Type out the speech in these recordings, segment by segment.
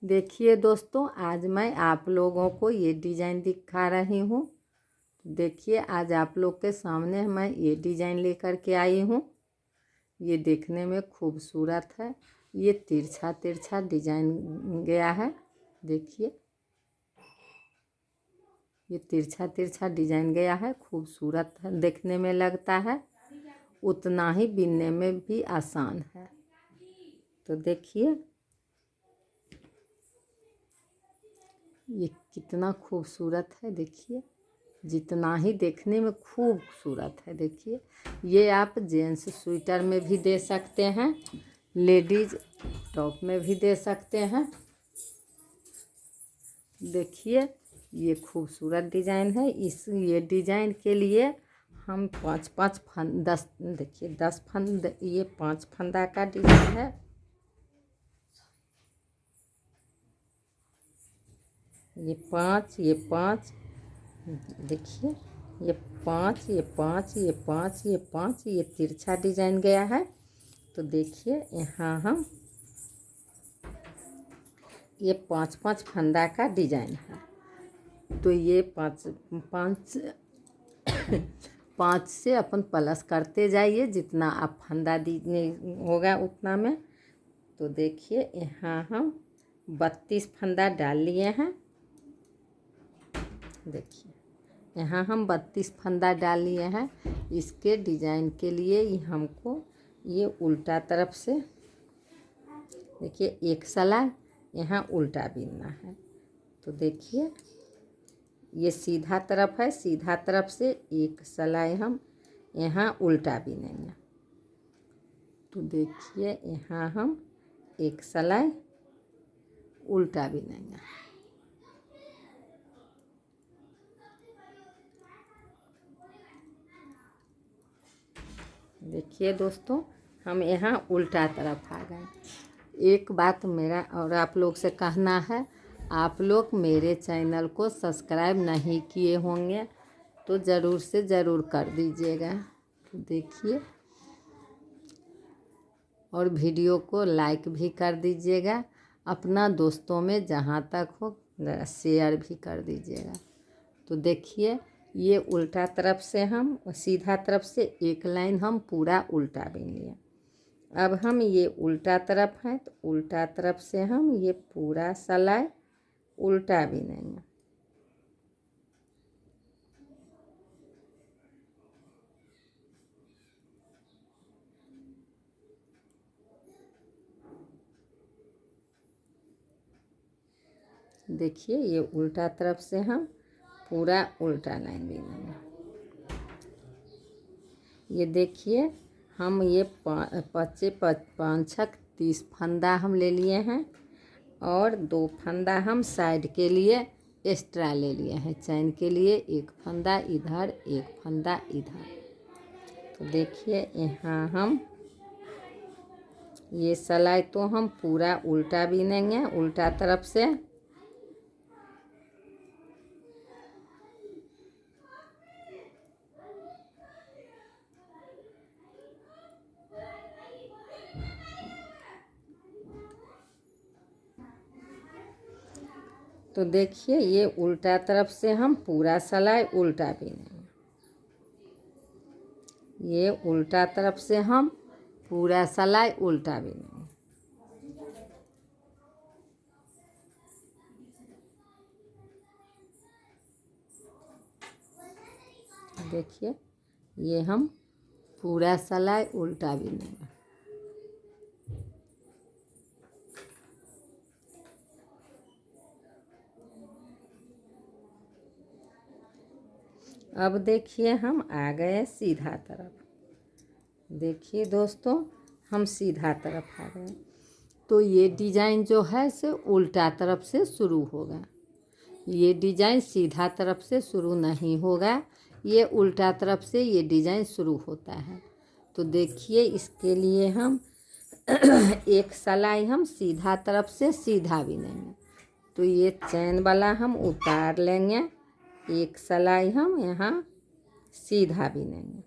देखिए दोस्तों, आज मैं आप लोगों को ये डिज़ाइन दिखा रही हूँ। देखिए, आज आप लोग के सामने मैं ये डिज़ाइन लेकर के आई हूँ। ये देखने में खूबसूरत है। ये तिरछा तिरछा डिज़ाइन गया है। देखिए, ये तिरछा तिरछा डिज़ाइन गया है, खूबसूरत है, देखने में लगता है। उतना ही बिनने में भी आसान है। तो देखिए, ये कितना खूबसूरत है। देखिए, जितना ही देखने में खूबसूरत है। देखिए, ये आप जेंट्स स्वेटर में भी दे सकते हैं, लेडीज टॉप में भी दे सकते हैं। देखिए, ये खूबसूरत डिज़ाइन है। ये डिज़ाइन के लिए हम 5-5 फंद 10, देखिए 10 फंद, ये 5 फंदा का डिज़ाइन है। ये 5, देखिए, ये 5, ये 5, ये 5, ये 5, ये तिरछा डिज़ाइन गया है। तो देखिए, यहाँ हम ये 5-5 फंदा का डिज़ाइन है। तो ये 5 से अपन प्लस करते जाइए, जितना आप फंदा दीजिए होगा उतना में। तो देखिए, यहाँ हम 32 फंदा डाल लिए हैं। देखिए, यहाँ हम 32 फंदा डाल लिए हैं। इसके डिज़ाइन के लिए हमको ये उल्टा तरफ से, देखिए, एक सलाई यहाँ उल्टा बीनना है। तो देखिए, ये सीधा तरफ है, सीधा तरफ से एक सलाई हम यहाँ उल्टा बीनेंगे। तो देखिए, यहाँ हम एक सलाई उल्टा बीनेंगे। देखिए दोस्तों, हम यहाँ उल्टा तरफ आ गए। एक बात मेरा और आप लोग से कहना है, आप लोग मेरे चैनल को सब्सक्राइब नहीं किए होंगे तो ज़रूर से ज़रूर कर दीजिएगा। तो देखिए, और वीडियो को लाइक भी कर दीजिएगा। अपना दोस्तों में जहाँ तक हो शेयर भी कर दीजिएगा। तो देखिए, ये उल्टा तरफ से हम सीधा तरफ से एक लाइन हम पूरा उल्टा बीन लिए। अब हम ये उल्टा तरफ है, तो उल्टा तरफ से हम ये पूरा सलाई उल्टा बीनेंगे। देखिए, ये उल्टा तरफ से हम पूरा उल्टा लाइन बीनेंगे। ये देखिए, हम ये 5-5 30 फंदा हम ले लिए हैं, और 2 फंदा हम साइड के लिए एक्स्ट्रा ले लिए हैं। चैन के लिए एक फंदा इधर, एक फंदा इधर। तो देखिए, यहाँ हम ये सलाई तो हम पूरा उल्टा बीनेंगे, उल्टा तरफ से। तो देखिए, ये उल्टा तरफ से हम पूरा सलाई उल्टा बीनेंगे। ये उल्टा तरफ से हम पूरा सलाई उल्टा बीनेंगे। देखिए, ये हम पूरा सलाई उल्टा बीनेंगे। अब देखिए, हम आ गए सीधा तरफ। देखिए दोस्तों, हम सीधा तरफ आ गए। तो ये डिज़ाइन जो है से उल्टा तरफ से शुरू होगा। ये डिज़ाइन सीधा तरफ से शुरू नहीं होगा, ये उल्टा तरफ से ये डिज़ाइन शुरू होता है। तो देखिए, इसके लिए हम एक सलाई हम सीधा तरफ से सीधा बीनेंगे। तो ये चैन वाला हम उतार लेंगे, एक सलाई हम यहाँ सीधा बीनेंगे।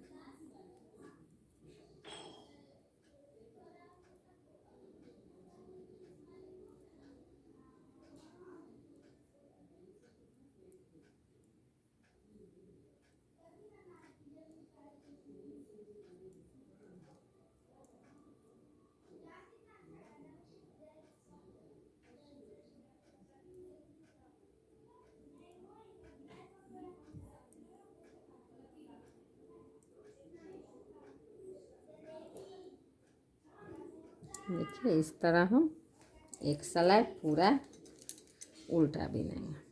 देखिए इस तरह हम एक सिलाई पूरा उल्टा बिनेंगे।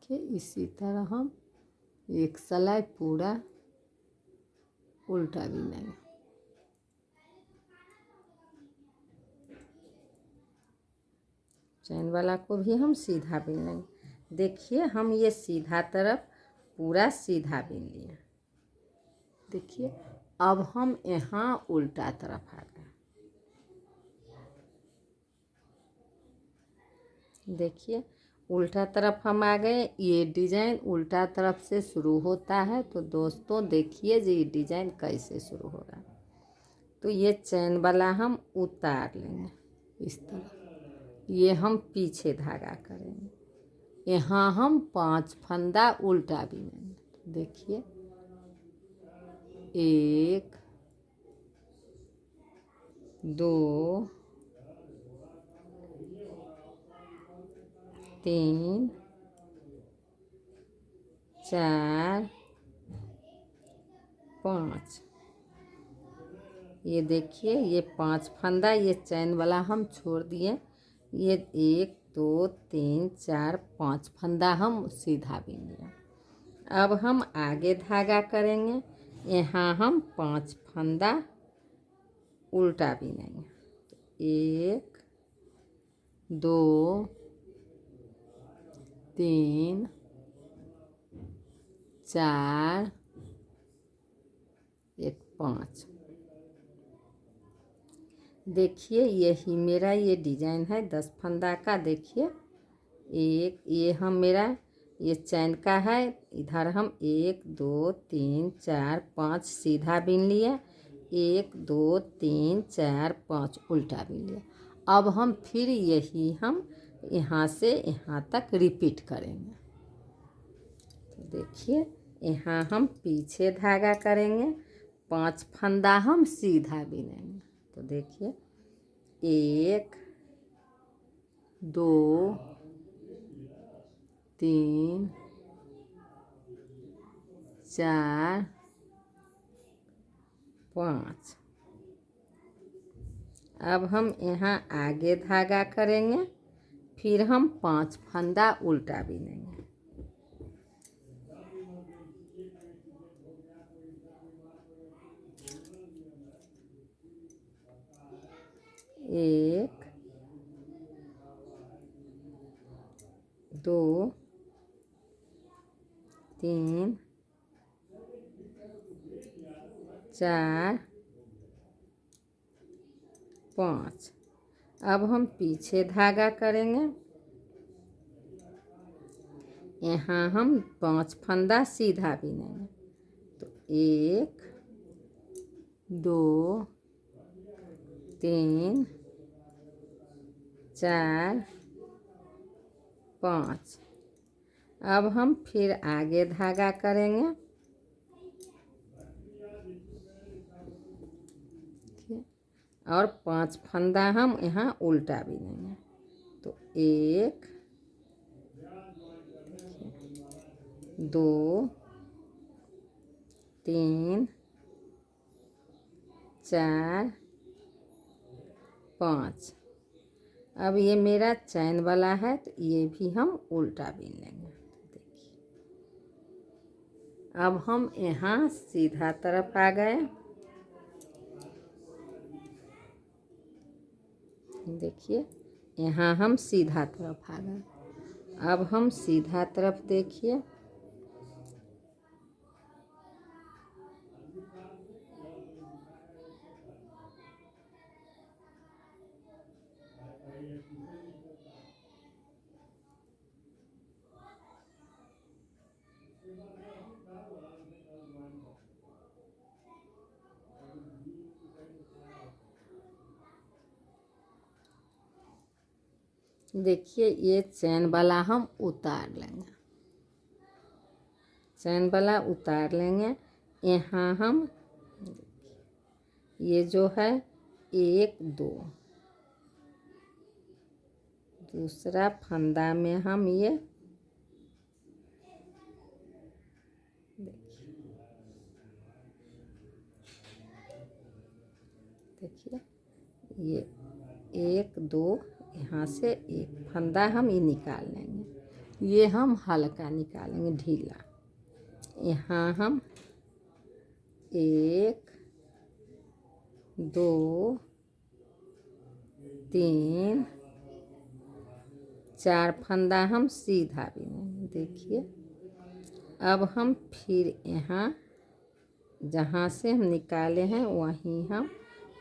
देखिए इसी तरह हम एक सिलाई पूरा उल्टा बिनेंगे। चैन वाला को भी हम सीधा बिन लेंगे। देखिए हम ये सीधा तरफ पूरा सीधा बिन लिए। देखिए अब हम यहाँ उल्टा तरफ आ गए। देखिए उल्टा तरफ हम आ गए। ये डिजाइन उल्टा तरफ से शुरू होता है। तो दोस्तों देखिए जी ये डिजाइन कैसे शुरू होगा। तो ये चैन वाला हम उतार लेंगे इस तरह। ये हम पीछे धागा करेंगे। यहाँ हम 5 फंदा उल्टा बिनेंगे। देखिए 1 2 3 4 5। ये देखिए ये 5 फंदा ये चैन वाला हम छोड़ दिए। ये 1 2 3 4 5 फंदा हम सीधा बिन लिया। अब हम आगे धागा करेंगे। यहाँ हम 5 फंदा उल्टा बिनेंगे। 1 2 3 4 5। देखिए यही मेरा ये डिजाइन है 10 फंदा का। देखिए एक ये हम मेरा ये चैन का है। इधर हम 1 2 3 4 5 सीधा बिन लिया। 1 2 3 4 5 उल्टा बिन लिया। अब हम फिर यही हम यहाँ से यहाँ तक रिपीट करेंगे। तो देखिए यहाँ हम पीछे धागा करेंगे। 5 फंदा हम सीधा बिनेंगे। तो देखिए 1 2 3 4 5। अब हम यहाँ आगे धागा करेंगे। फिर हम 5 फंदा उल्टा बिनेंगे। 1 2 3 4 5। अब हम पीछे धागा करेंगे। यहाँ हम 5 फंदा सीधा बिनेंगे। तो 1 2 3 4 5। अब हम फिर आगे धागा करेंगे। और 5 फंदा हम यहाँ उल्टा बिनेंगे। तो 1 2 3 4 5। अब ये मेरा चैन वाला है तो ये भी हम उल्टा बिन लेंगे। देखिए अब हम यहाँ सीधा तरफ आ गए। देखिए यहाँ हम सीधा तरफ आ गए। अब हम सीधा तरफ देखिए देखिए ये चैन वाला हम उतार लेंगे, चैन वाला उतार लेंगे। यहाँ हम ये जो है 1 2 दूसरा फंदा में हम ये देखिए ये 1 2 यहाँ से एक फंदा हम ये निकाल लेंगे। ये हम हल्का निकालेंगे, ढीला। यहाँ हम 1 2 3 4 फंदा हम सीधा बिनेंगे। देखिए अब हम फिर यहाँ जहाँ से हम निकाले हैं वहीं हम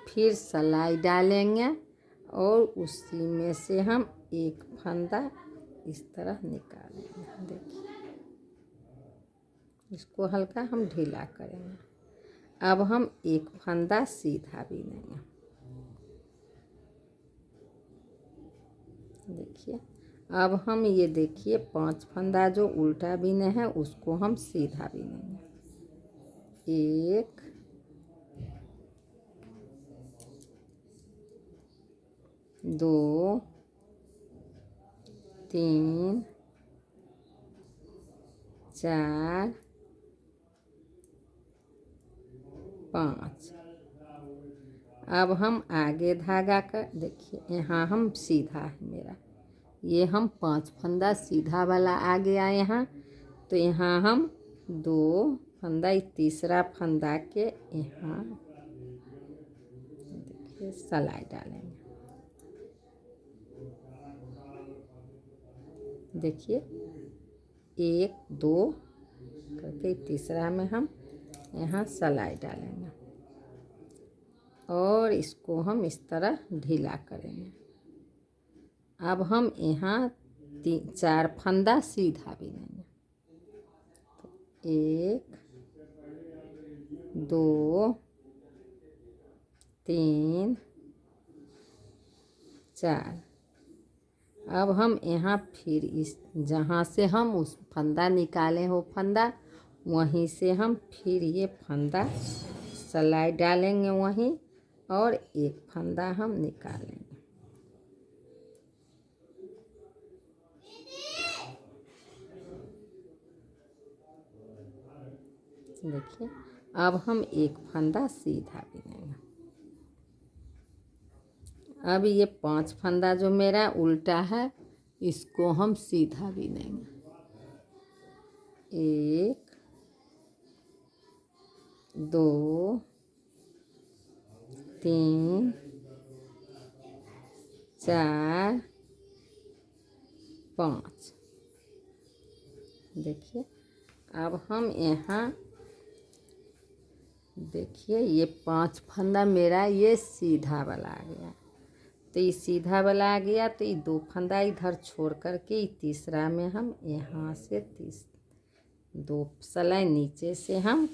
फिर सिलाई डालेंगे और उसी में से हम एक फंदा इस तरह निकालेंगे। देखिए इसको हल्का हम ढीला करेंगे। अब हम एक फंदा सीधा बिनेंगे। देखिए अब हम ये देखिए 5 फंदा जो उल्टा बिने हैं उसको हम सीधा बिनेंगे। 1 2 3 4 5। अब हम आगे धागा कर देखिए यहाँ हम सीधा है मेरा, ये हम 5 फंदा सीधा वाला आ गया यहाँ। तो यहाँ हम 2 फंदा तीसरा फंदा के यहाँ देखिए सिलाई डालेंगे। देखिए 1 2 करके तीसरा में हम यहाँ सिलाई डालेंगे और इसको हम इस तरह ढीला करेंगे। अब हम यहाँ 4 फंदा सीधा बिनेंगे। तो 1 2 3 4। अब हम यहाँ फिर इस जहाँ से हम उस फंदा निकाले हो फंदा वहीं से हम फिर ये फंदा सिलाई डालेंगे वहीं और एक फंदा हम निकालेंगे। देखिए अब हम एक फंदा सीधा बिनेंगे। अब ये 5 फंदा जो मेरा उल्टा है इसको हम सीधा बिनेंगे। 1 2 3 4 5। देखिए अब हम यहाँ देखिए ये 5 फंदा मेरा ये सीधा वाला आ गया। तो ये सीधा वाला आ गया तो ये 2 फंदा इधर छोड़ करके तीसरा में हम यहाँ से 2 सिलाई नीचे से हम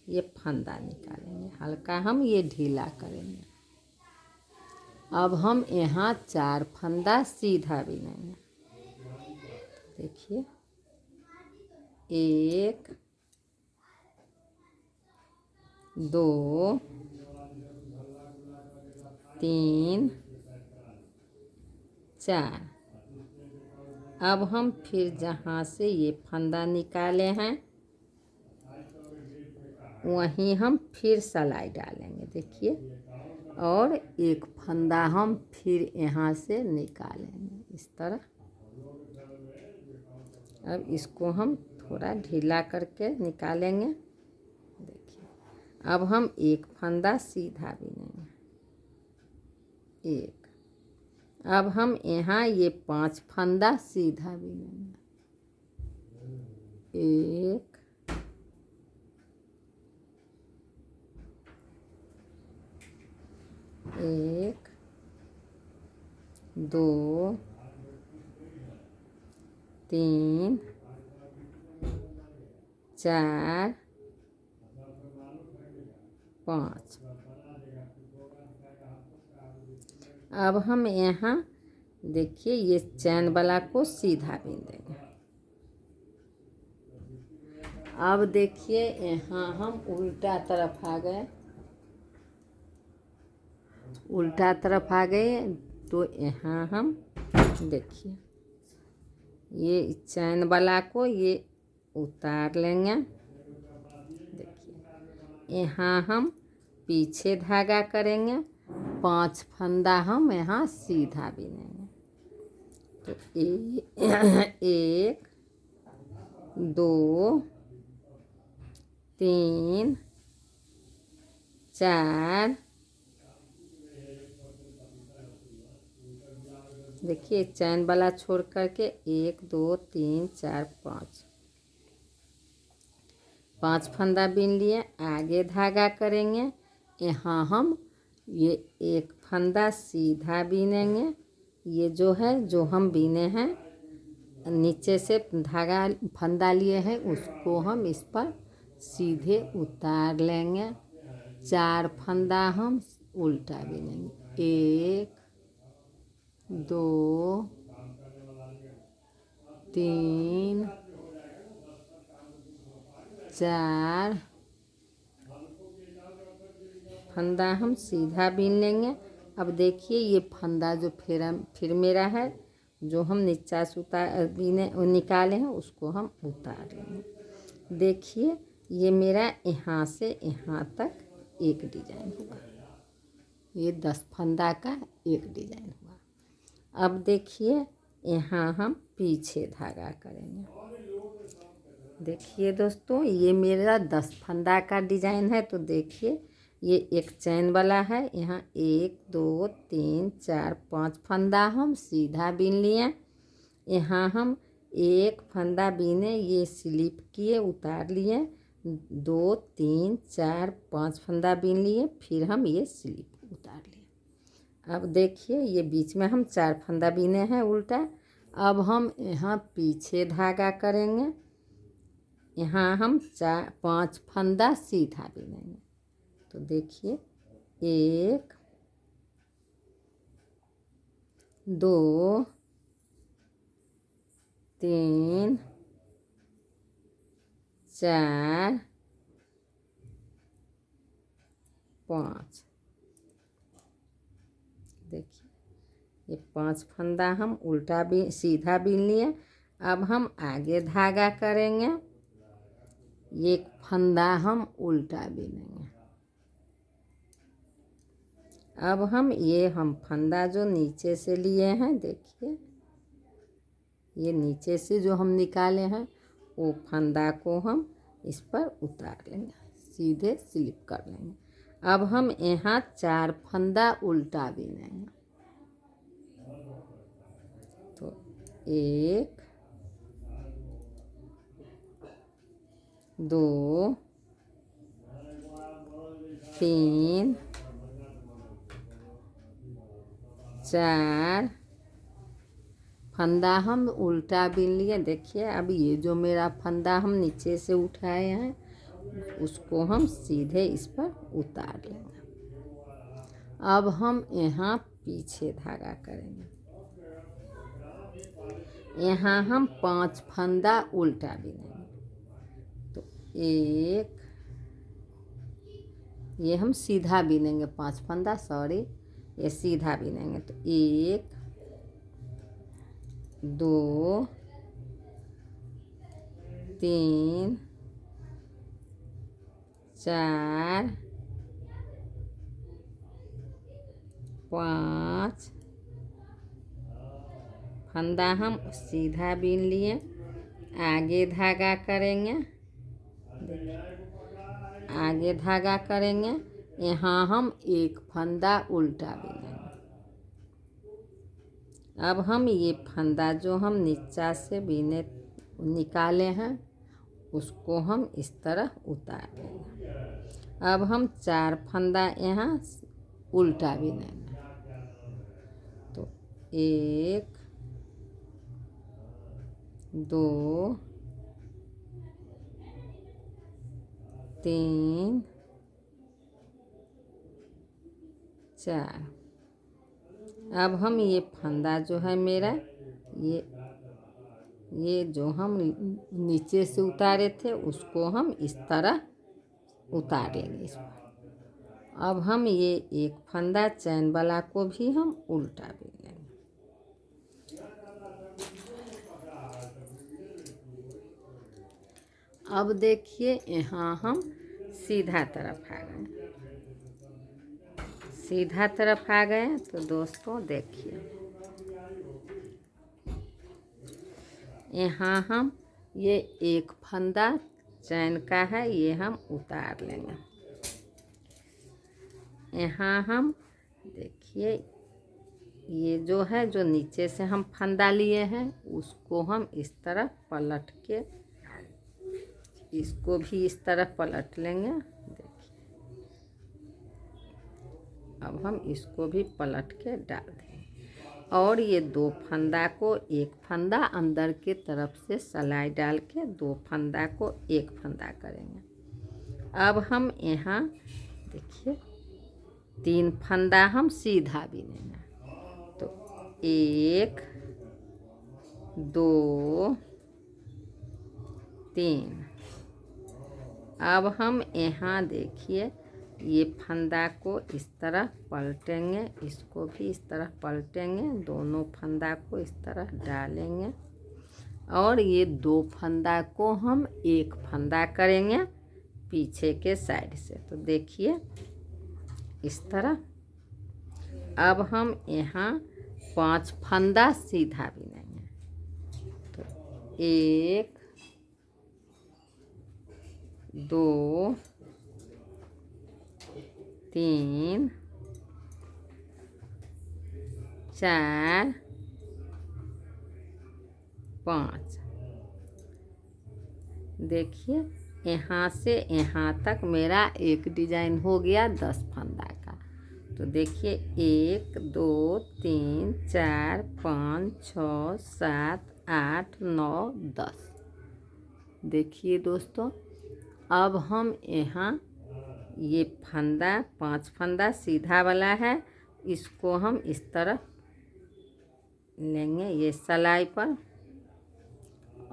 ये फंदा निकालेंगे, हल्का हम ये ढीला करेंगे। अब हम यहाँ 4 फंदा सीधा बिनेंगे। देखिए 1 2 3 4। अब हम फिर जहाँ से ये फंदा निकाले हैं वहीं हम फिर सिलाई डालेंगे। देखिए और एक फंदा हम फिर यहाँ से निकालेंगे इस तरह। अब इसको हम थोड़ा ढीला करके निकालेंगे। देखिए अब हम एक फंदा सीधा बिनेंगे। 1। अब हम यहाँ ये 5 फंदा सीधा बिनेंगे। 1 1 2 3 4 5। अब हम यहाँ देखिए ये चैन वाला को सीधा बीन देंगे। अब देखिए यहाँ हम उल्टा तरफ आ गए, उल्टा तरफ आ गए तो यहाँ हम देखिए ये चैन वाला को ये उतार लेंगे। देखिए यहाँ हम पीछे धागा करेंगे, 5 फंदा हम यहाँ सीधा बीनेंगे। तो एक, 2, 3, 4, देखिए चैन वाला छोड़ करके 1, 2, 3, 4, 5 फंदा बीन लिए। आगे धागा करेंगे, यहाँ हम ये एक फंदा सीधा बीनेंगे। ये जो है जो हम बीने हैं नीचे से धागा फंदा लिए हैं उसको हम इस पर सीधे उतार लेंगे। 4 फंदा हम उल्टा बीनेंगे, 1, 2, 3, 4 फंदा हम सीधा बीन लेंगे। अब देखिए ये फंदा जो फिर मेरा है जो हम नीचा से उतार बीने निकाले हैं उसको हम उतार लेंगे। देखिए ये मेरा यहाँ से यहाँ तक एक डिजाइन हुआ, ये 10 फंदा का एक डिजाइन हुआ। अब देखिए यहाँ हम पीछे धागा करेंगे। देखिए दोस्तों ये मेरा 10 फंदा का डिजाइन है। तो देखिए ये एक चैन वाला है, यहाँ 1, 2, 3, 4, 5 फंदा हम सीधा बीन लिए। यहाँ हम एक फंदा बीने ये स्लिप किए उतार लिए, 2, 3, 4, 5 फंदा बीन लिए, फिर हम ये स्लिप उतार लिए। अब देखिए ये बीच में हम 4 फंदा बीने हैं उल्टा। अब हम यहाँ पीछे धागा करेंगे, यहाँ हम 5 फंदा सीधा बीनेंगे। तो देखिए 1, 2, 3, 4, 5, देखिए ये 5 फंदा हम उल्टा भी सीधा बीन लिए। अब हम आगे धागा करेंगे, एक फंदा हम उल्टा बीनेंगे। अब हम फंदा जो नीचे से लिए हैं, देखिए ये नीचे से जो हम निकाले हैं वो फंदा को हम इस पर उतार लेंगे, सीधे स्लिप कर लेंगे। अब हम यहाँ 4 फंदा उल्टा बीनेंगे। तो 1, 2, 3, 4 फंदा हम उल्टा बीन लिए। देखिए अब ये जो मेरा फंदा हम नीचे से उठाए हैं उसको हम सीधे इस पर उतार लेंगे। अब हम यहाँ पीछे धागा करेंगे, यहाँ हम 5 फंदा उल्टा बीनेंगे। तो 1, ये हम सीधा बीनेंगे 5 फंदा, सॉरी ये सीधा बीनेंगे। तो 1, 2, 3, 4, 5 फंदा हम सीधा बीन लिए। आगे धागा करेंगे, आगे धागा करेंगे, यहाँ हम एक फंदा उल्टा बीनेंगे। अब हम ये फंदा जो हम नीचा से बीने निकाले हैं उसको हम इस तरह उतार लेंगे। अब हम 4 फंदा यहाँ उल्टा बीनेंगे। तो 1, 2, 3, 4। अब हम ये फंदा जो है मेरा, ये जो हम नीचे से उतारे थे उसको हम इस तरह उतारेंगे इस पर। अब हम ये एक फंदा चैन वाला को भी हम उल्टा बेलेंगे। अब देखिए यहाँ हम सीधा तरफ आ गए, सीधा तरफ आ गए। तो दोस्तों देखिए यहाँ हम ये एक फंदा चैन का है, ये हम उतार लेंगे। यहाँ हम देखिए ये जो है, जो नीचे से हम फंदा लिए हैं उसको हम इस तरह पलट के, इसको भी इस तरह पलट लेंगे। देखिए अब हम इसको भी पलट के डाल देंगे और ये दो फंदा को, एक फंदा अंदर के तरफ से सिलाई डाल के दो फंदा को एक फंदा करेंगे। अब हम यहाँ देखिए 3 फंदा हम सीधा बिनेंगे। तो 1 2 3। अब हम यहाँ देखिए ये फंदा को इस तरह पलटेंगे, इसको भी इस तरह पलटेंगे, दोनों फंदा को इस तरह डालेंगे और ये 2 फंदा को हम एक फंदा करेंगे पीछे के साइड से। तो देखिए इस तरह। अब हम यहाँ 5 फंदा सीधा बिनेंगे। तो 1 2 3 4 5। देखिए यहाँ से यहाँ तक मेरा एक डिजाइन हो गया 10 फंदा का। तो देखिए 1 2 3 4 5 6 7 8 9 10। देखिए दोस्तों अब हम यहाँ ये फंदा 5 फंदा सीधा वाला है, इसको हम इस तरह लेंगे ये सिलाई पर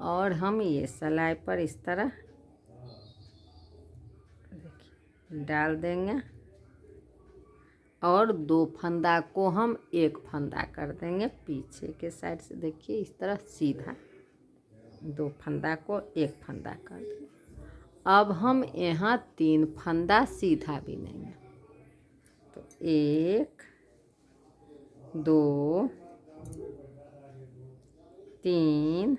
और हम ये सिलाई पर इस तरह डाल देंगे और 2 फंदा को हम एक फंदा कर देंगे पीछे के साइड से। देखिए इस तरह सीधा 2 फंदा को एक फंदा कर देंगे। अब हम यहाँ 3 फंदा सीधा बिनेंगे। तो 1 2 3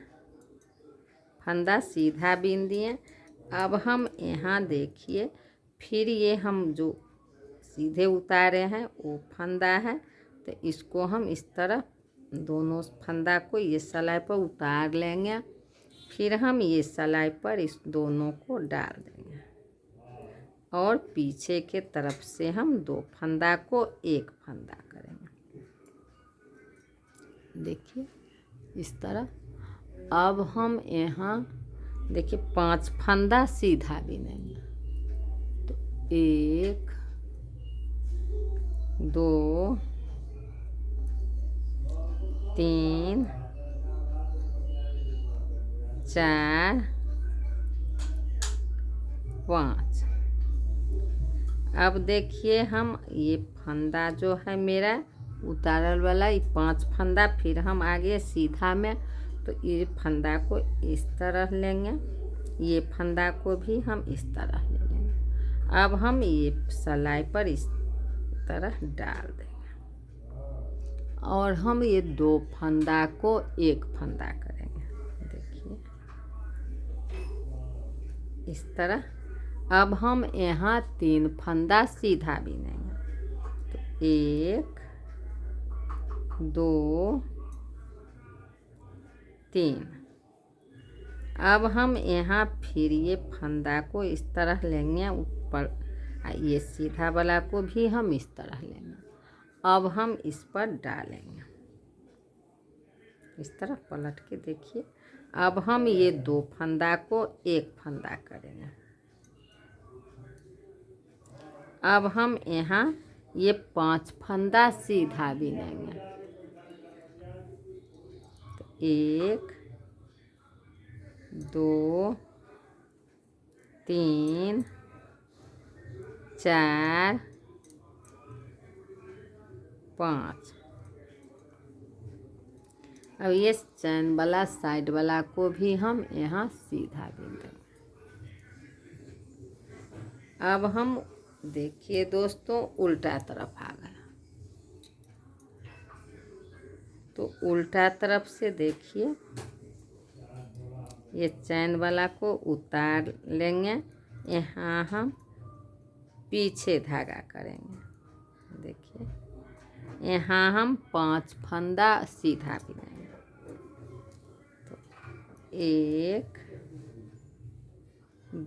फंदा सीधा बिन दिए। अब हम यहाँ देखिए फिर ये हम जो सीधे उतारे हैं वो फंदा है, तो इसको हम इस तरह दोनों फंदा को ये सिलाई पर उतार लेंगे। फिर हम ये सिलाई पर इस दोनों को डाल देंगे और पीछे के तरफ से हम 2 फंदा को एक फंदा करेंगे। देखिए इस तरह। अब हम यहाँ देखिए 5 फंदा सीधा बिनेंगे। तो 1 2 3 4 5। अब देखिए हम ये फंदा जो है मेरा उतारल वाला, ये 5 फंदा फिर हम आगे सीधा में, तो ये फंदा को इस तरह लेंगे, ये फंदा को भी हम इस तरह ले लेंगे। अब हम ये सिलाई पर इस तरह डाल देंगे और हम ये 2 फंदा को एक फंदा करेंगे। देखिए इस तरह। अब हम यहाँ 3 फंदा सीधा बिनेंगे। तो 1 2 3। अब हम यहाँ फिर ये फंदा को इस तरह लेंगे ऊपर, ये सीधा वाला को भी हम इस तरह लेंगे। अब हम इस पर डालेंगे इस तरह पलट के। देखिए अब हम ये 2 फंदा को एक फंदा करेंगे। अब हम यहाँ ये 5 फंदा सीधा बिनेंगे। 1 2 3 4 5। अब ये चैन वाला साइड वाला को भी हम यहाँ सीधा बिन देंगे। अब हम देखिए दोस्तों उल्टा तरफ आ गया, तो उल्टा तरफ से देखिए ये चैन वाला को उतार लेंगे, यहाँ हम पीछे धागा करेंगे। देखिए यहाँ हम 5 फंदा सीधा बिनेंगे। तो 1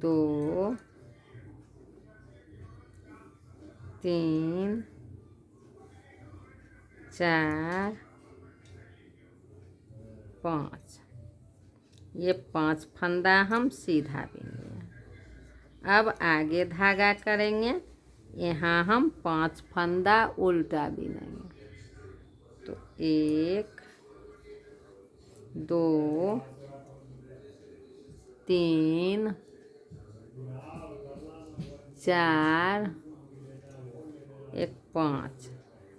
2 3 4 5, ये 5 फंदा हम सीधा बिनेंगे। अब आगे धागा करेंगे, यहाँ हम 5 फंदा उल्टा बिनेंगे। तो 1 2 3 4 5।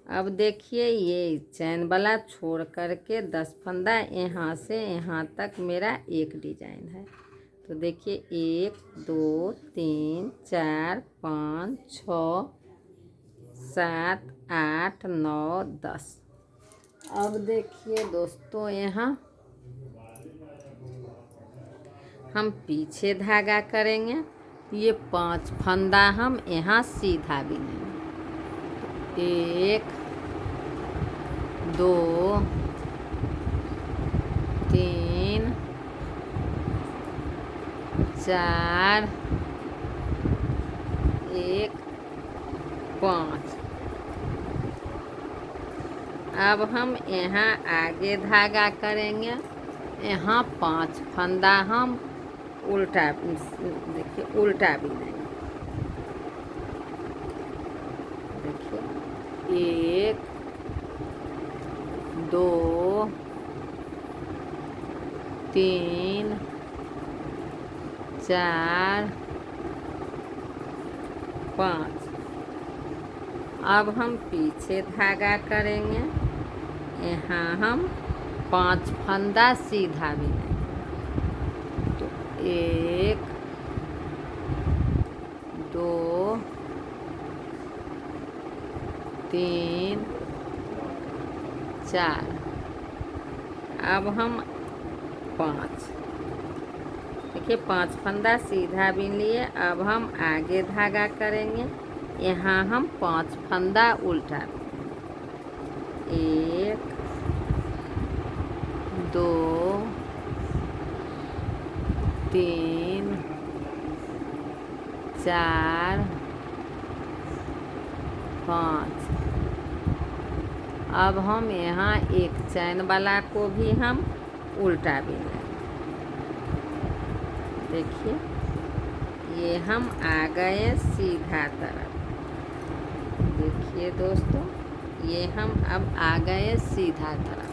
अब देखिए ये चैन वाला छोड़ करके 10 फंदा यहाँ से यहाँ तक मेरा एक डिजाइन है। तो देखिए 1 2 3 4 5 6 7 8 9 10। अब देखिए दोस्तों यहाँ हम पीछे धागा करेंगे, ये 5 फंदा हम यहाँ सीधा बिनेंगे। 1 2 3 4 1 5। अब हम यहाँ आगे धागा करेंगे, यहाँ 5 फंदा हम उल्टा, देखिए उल्टा बिनेंगे। देखिए 1 2 3 4 5। अब हम पीछे धागा करेंगे, यहाँ हम 5 फंदा सीधा बिनेंगे। तो 1 2 3 4। अब हम 5, देखिए 5 फंदा सीधा बिन लिए। अब हम आगे धागा करेंगे, यहाँ हम 5 फंदा उल्टा बिनेंगे। 1 2 3 4 5। अब हम यहाँ एक चैन वाला को भी हम उल्टा बिनेंगे। देखिए ये हम आ गए सीधा तरफ। देखिए दोस्तों ये हम अब आ गए सीधा तरफ।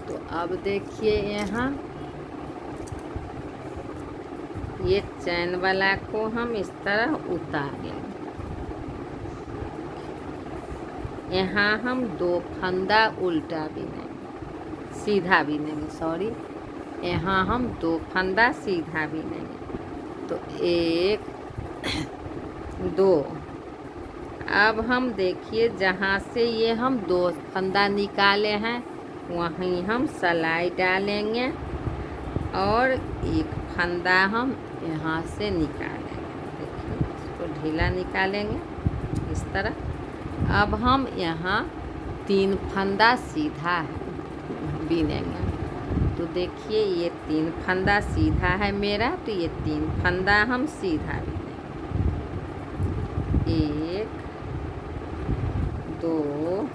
तो अब देखिए यहाँ ये चैन वाला को हम इस तरह उतार लेंगे। यहाँ हम 2 फंदा उल्टा बिनेंगे, सीधा बिनेंगे, सॉरी। यहाँ हम 2 फंदा सीधा बिनेंगे। तो 1 2। अब हम देखिए जहाँ से ये हम 2 फंदा निकाले हैं वहीं हम सिलाई डालेंगे और एक फंदा हम यहाँ से निकालेंगे। देखिए इसको ढीला निकालेंगे इस तरह। अब हम यहाँ 3 फंदा सीधा बिनेंगे। तो देखिए ये 3 फंदा सीधा है मेरा, तो ये 3 फंदा हम सीधा बिनेंगे। 1 2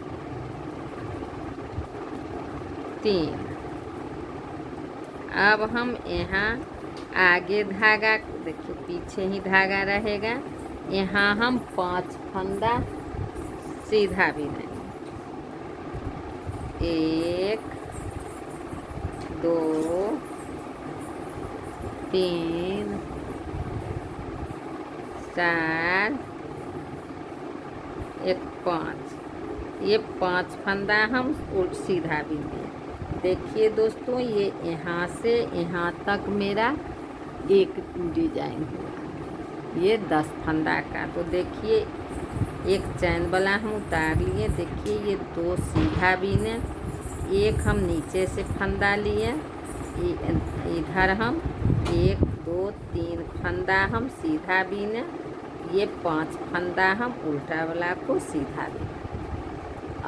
3। अब हम यहाँ आगे धागा, देखिए पीछे ही धागा रहेगा, यहाँ हम 5 फंदा सीधा बिनेंगे। 1 दो, तीन, चार, एक, पाँच। ये 5 फंदा हम उल्ट सीधा बिने। देखिए दोस्तों, ये यहाँ से यहाँ तक मेरा एक डिजाइन हुआ। ये 10 फंदा का। तो देखिए, एक चैन वाला हम उतार लिए। देखिए, ये 2 सीधा बिने, एक हम नीचे से फंदा लिए, इधर हम 1, 2, 3 फंदा हम सीधा बिने, ये 5 फंदा हम उल्टा वाला को सीधा बिने।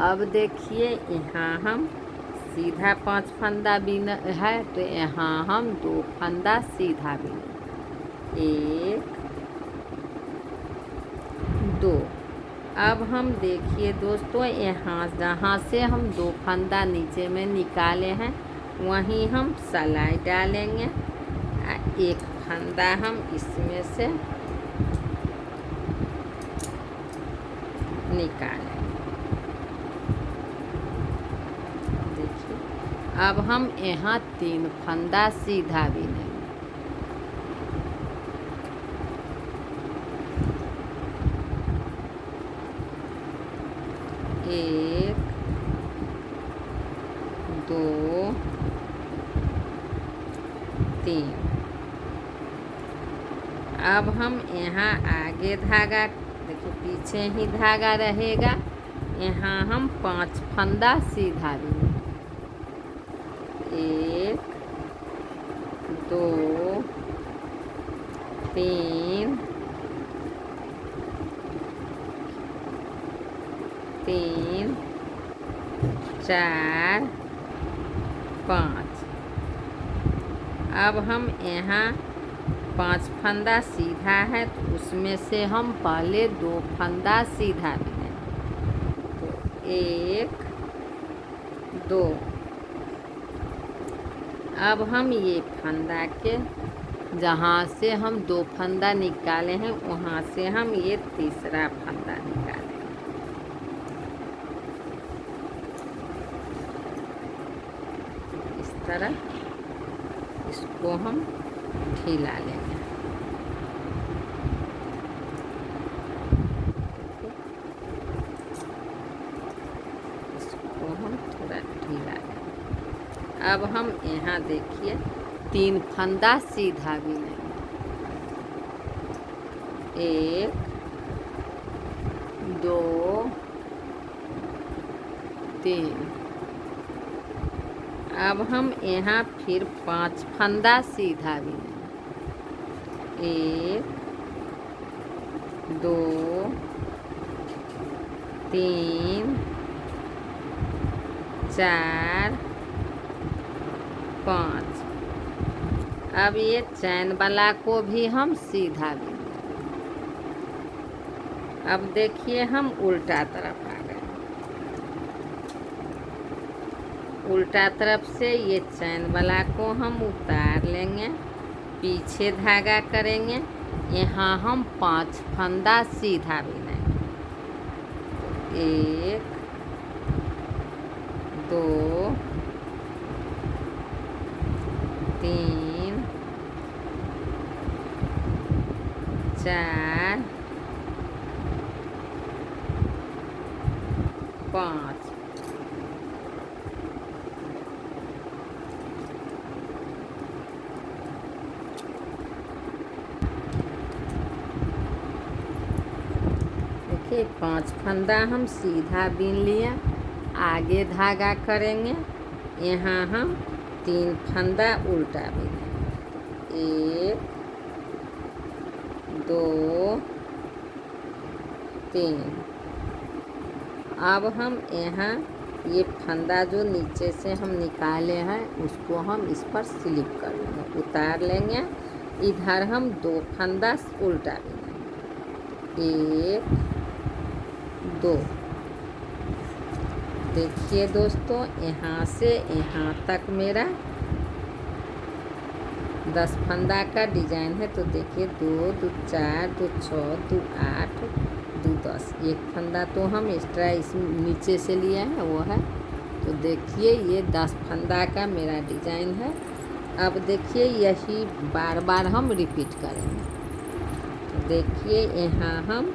अब देखिए, यहाँ हम सीधा 5 फंदा बिना है, तो यहाँ हम 2 फंदा सीधा बिने, 1, 2। अब हम देखिए दोस्तों, यहाँ जहाँ से हम 2 फंदा नीचे में निकाले हैं, वहीं हम सिलाई डालेंगे। एक फंदा हम इसमें से निकालेंगे। देखिए, अब हम यहाँ 3 फंदा सीधा बिनेंगे। 1, 2, 3। अब हम यहाँ आगे धागा, देखिए पीछे ही धागा रहेगा, यहाँ हम 5 फंदा सीधा बिनेंगे। 1, 2, 3, 4, 5। अब हम यहाँ 5 फंदा सीधा है, तो उसमें से हम पहले 2 फंदा सीधा बिनेंगे। तो 1, 2। अब हम ये फंदा के जहाँ से हम 2 फंदा निकाले हैं, वहाँ से हम ये तीसरा फंदा निकालेंगे। इस तरह इसको हम ढीला लेंगे। इसको हम थोड़ा ढीला लेंगे। अब हम यहाँ देखिए 3 फंदा सीधा बिनेंगे। 1, 2, 3। अब हम यहाँ फिर 5 फंदा सीधा बिनेंगे। 1, 2, 3, 4, 5। अब ये चैन वाला को भी हम सीधा बिनेंगे। अब देखिए, हम उल्टा तरफ आ गए। उल्टा तरफ से ये चैन वाला को हम उतार लेंगे, पीछे धागा करेंगे, यहाँ हम 5 फंदा सीधा बिनेंगे। 1, 2, 3, 4, 5। देखिए, 5 फंदा हम सीधा बीन लिया, आगे धागा करेंगे, यहाँ हम 3 फंदा उल्टा बिनेंगे। 1, 2, 3। अब हम यहाँ ये फंदा जो नीचे से हम निकाले हैं, उसको हम इस पर स्लिप कर लेंगे, उतार लेंगे। इधर हम 2 फंदा उल्टा बिनेंगे। 1, 2। देखिए दोस्तों, यहाँ से यहाँ तक मेरा 10 फंदा का डिजाइन है। तो देखिए, 2, 2, 4, 2, 6, 2, 8, 2, 10। एक फंदा तो हम एक्स्ट्रा इस नीचे से लिए हैं, वो है। तो तो देखिए ये 10 फंदा का मेरा डिजाइन है। अब देखिए यही बार बार हम रिपीट करेंगे। तो देखिए यहाँ हम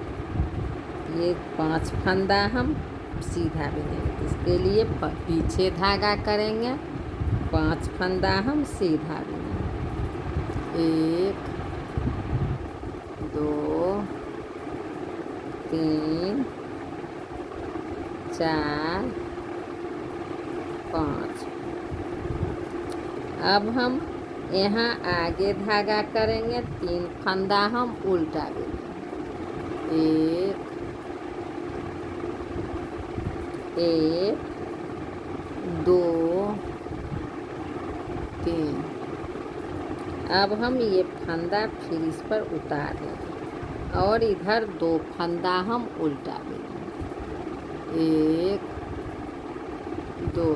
ये 5 फंदा हम सीधा बिनेंगे। इसके लिए पीछे धागा करेंगे, 5 फंदा हम सीधा बिनेंगे। 1 2 3 4 5। अब हम यहाँ आगे धागा करेंगे, 3 फंदा हम उल्टा बिनेंगे। 1 2 3। अब हम ये फंदा फिर इस पर उतार लेंगे और इधर 2 फंदा हम उल्टा बिनेंगे। 1 2।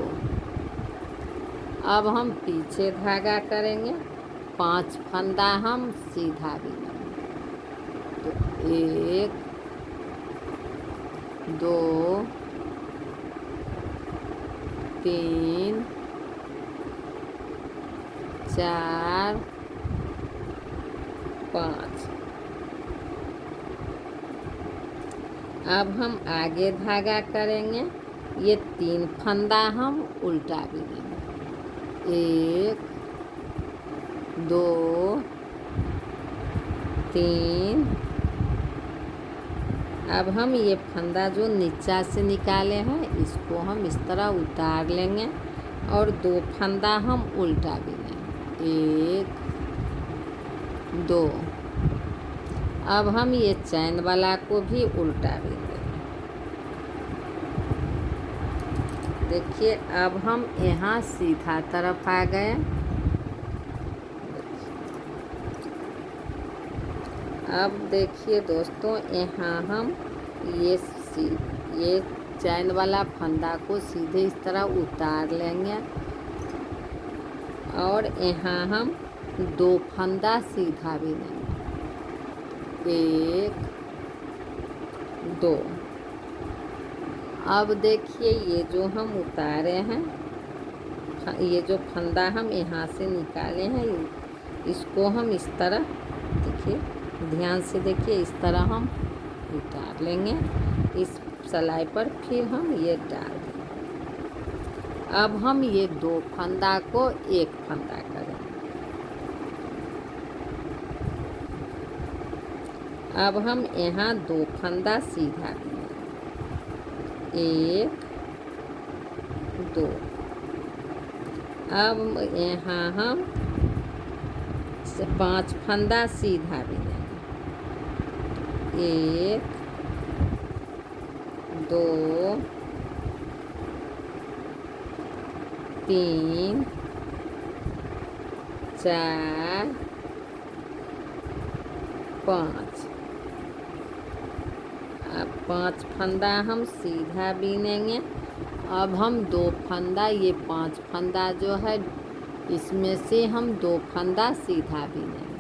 अब हम पीछे धागा करेंगे, 5 फंदा हम सीधा बिनेंगे। तो 1 2 3 4 5। अब हम आगे धागा करेंगे, ये 3 फंदा हम उल्टा बिनेंगे। 1 2 3। अब हम ये फंदा जो नीचा से निकाले हैं इसको हम इस तरह उतार लेंगे और 2 फंदा हम उल्टा बिनेंगे। 1 2। अब हम ये चैन वाला को भी उल्टा बिनेंगे। देखिए अब हम यहाँ सीधा तरफ आ गए। अब देखिए दोस्तों, यहाँ हम ये चैन वाला फंदा को सीधे इस तरह उतार लेंगे और यहाँ हम 2 फंदा सीधा बिनेंगे। 1 2। अब देखिए ये जो हम उतारे हैं, ये जो फंदा हम यहाँ से निकाले हैं, इसको हम इस तरह देखिए, ध्यान से देखिए, इस तरह हम उतार लेंगे इस सिलाई पर, फिर हम ये डाल देंगे। अब हम ये 2 फंदा को 1 फंदा करेंगे। अब हम यहाँ 2 फंदा सीधा करेंगे। 1 2। अब यहाँ हम 5 फंदा सीधा बिनेंगे। 1 2 3 4 5। अब 5 फंदा हम सीधा बिनेंगे। अब हम 2 फंदा, ये 5 फंदा जो है इसमें से हम 2 फंदा सीधा बिनेंगे।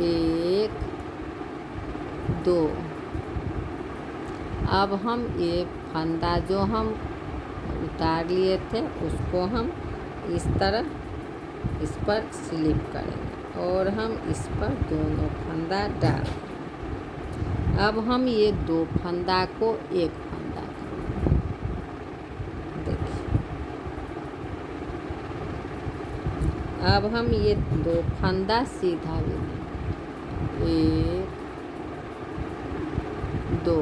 1 2। अब हम ये फंदा जो हम उतार लिए थे उसको हम इस तरह इस पर स्लिप करेंगे और हम इस पर दोनों फंदा डाल देंगे। अब हम ये 2 फंदा को 1 फंदा करेंगे। देखिए अब हम ये 2 फंदा सीधा बिनेंगे। 1 2।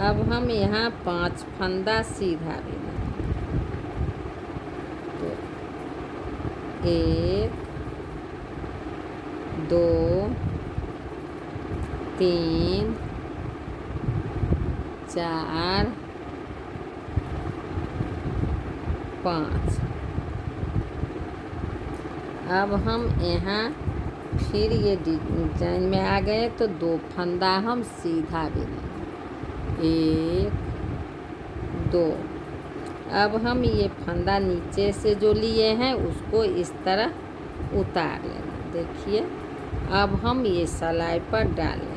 अब हम यहाँ 5 फंदा सीधा बिनेंगे। तो 1 2 3 4 5। अब हम यहाँ फिर ये डिजाइन में आ गए तो 2 फंदा हम सीधा बिनेंगे। 1 2। अब हम ये फंदा नीचे से जो लिए हैं उसको इस तरह उतार लेंगे। देखिए अब हम ये सिलाई पर डाल लेंगे।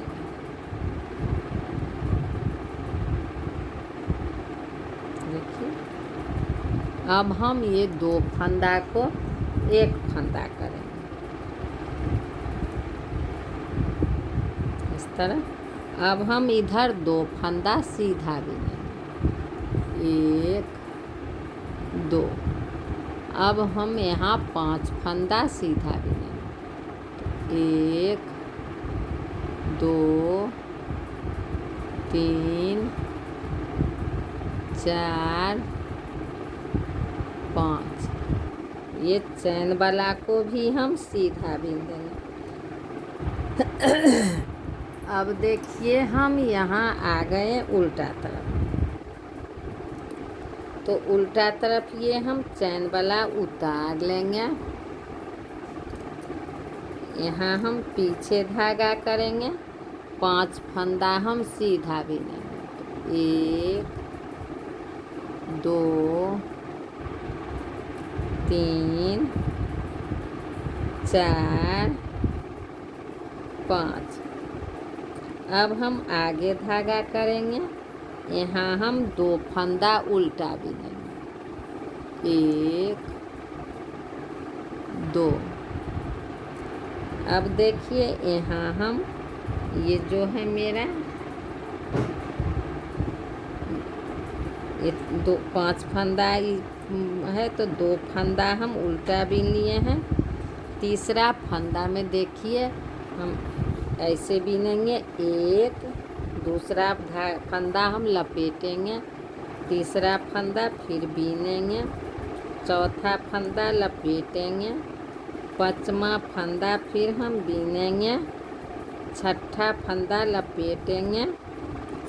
अब हम ये 2 फंदा को एक फंदा करेंगे इस तरह। अब हम इधर 2 फंदा सीधा बिनेंगे, 1 2। अब हम यहाँ 5 फंदा सीधा बिनेंगे, 1 2 3 4 5। ये चैन वाला को भी हम सीधा बिन देंगे। अब देखिए हम यहाँ आ गए उल्टा तरफ, तो उल्टा तरफ ये हम चैन वाला उतार लेंगे। यहाँ हम पीछे धागा करेंगे, 5 फंदा हम सीधा बिनेंगे, 1 2 3 4 5। अब हम आगे धागा करेंगे, यहाँ हम 2 फंदा उल्टा बिनेंगे, 1 2। अब देखिए यहाँ हम ये जो है मेरा ये 5 फंदा है, तो 2 फंदा हम उल्टा बीन लिए हैं। तीसरा फंदा में देखिए हम ऐसे बीनेंगे, 1 दूसरा फंदा हम लपेटेंगे, तीसरा फंदा फिर बीनेंगे, चौथा फंदा लपेटेंगे, 5वां फंदा फिर हम बीनेंगे, 6ठा फंदा लपेटेंगे,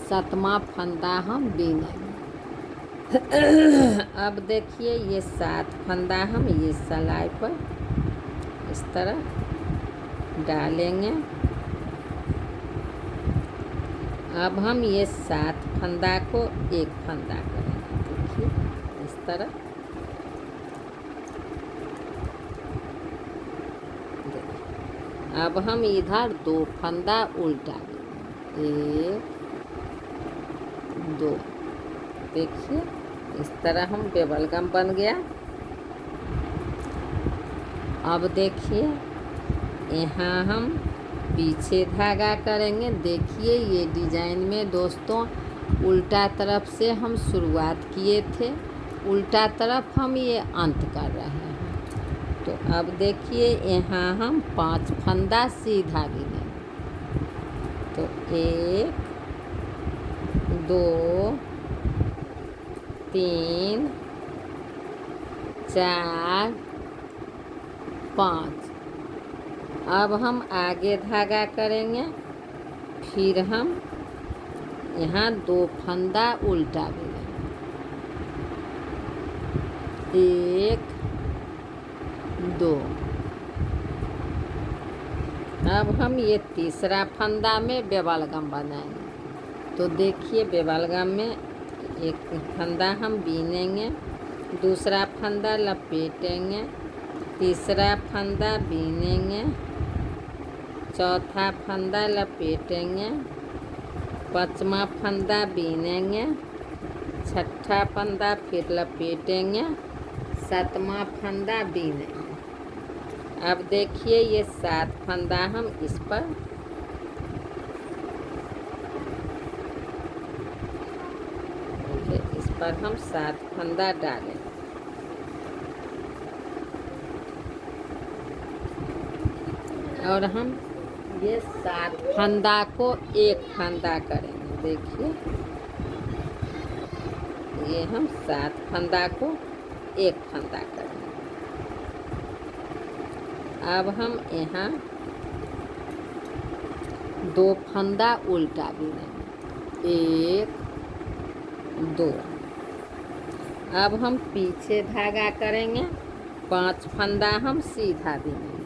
7वां फंदा हम बीनेंगे। अब देखिए ये 7 फंदा हम ये सिलाई पर इस तरह डालेंगे। अब हम ये 7 फंदा को एक फंदा करेंगे, देखिए इस तरह। अब हम इधर 2 फंदा उल्टा देंगे, 1 2। देखिए इस तरह हम बेबलगम बन गया। अब देखिए यहाँ हम पीछे धागा करेंगे। देखिए ये डिजाइन में दोस्तों उल्टा तरफ से हम शुरुआत किए थे, उल्टा तरफ हम ये अंत कर रहे हैं। तो अब देखिए यहाँ हम 5 फंदा सीधा बिनेंगे, तो 1 2 3 4 5। अब हम आगे धागा करेंगे, फिर हम यहाँ 2 फंदा उल्टा बिनेंगे, 1 2। अब हम ये तीसरा फंदा में बेबलगम बनाएंगे। तो देखिए बेबलगम में एक फंदा हम बीनेंगे, दूसरा फंदा लपेटेंगे, तीसरा फंदा बीनेंगे, चौथा फंदा लपेटेंगे, 5वां फंदा बीनेंगे, 6ठा फंदा फिर लपेटेंगे, 7वां फंदा बीनेंगे। अब देखिए ये 7 फंदा हम इस पर हम 7 फंदा डालें। और हम ये 7 फंदा को एक फंदा करेंगे। देखिए ये हम 7 फंदा को एक फंदा करेंगे। अब हम यहाँ 2 फंदा उल्टा बिनेंगे, 1 2। अब हम पीछे धागा करेंगे, 5 फंदा हम सीधा बिनेंगे,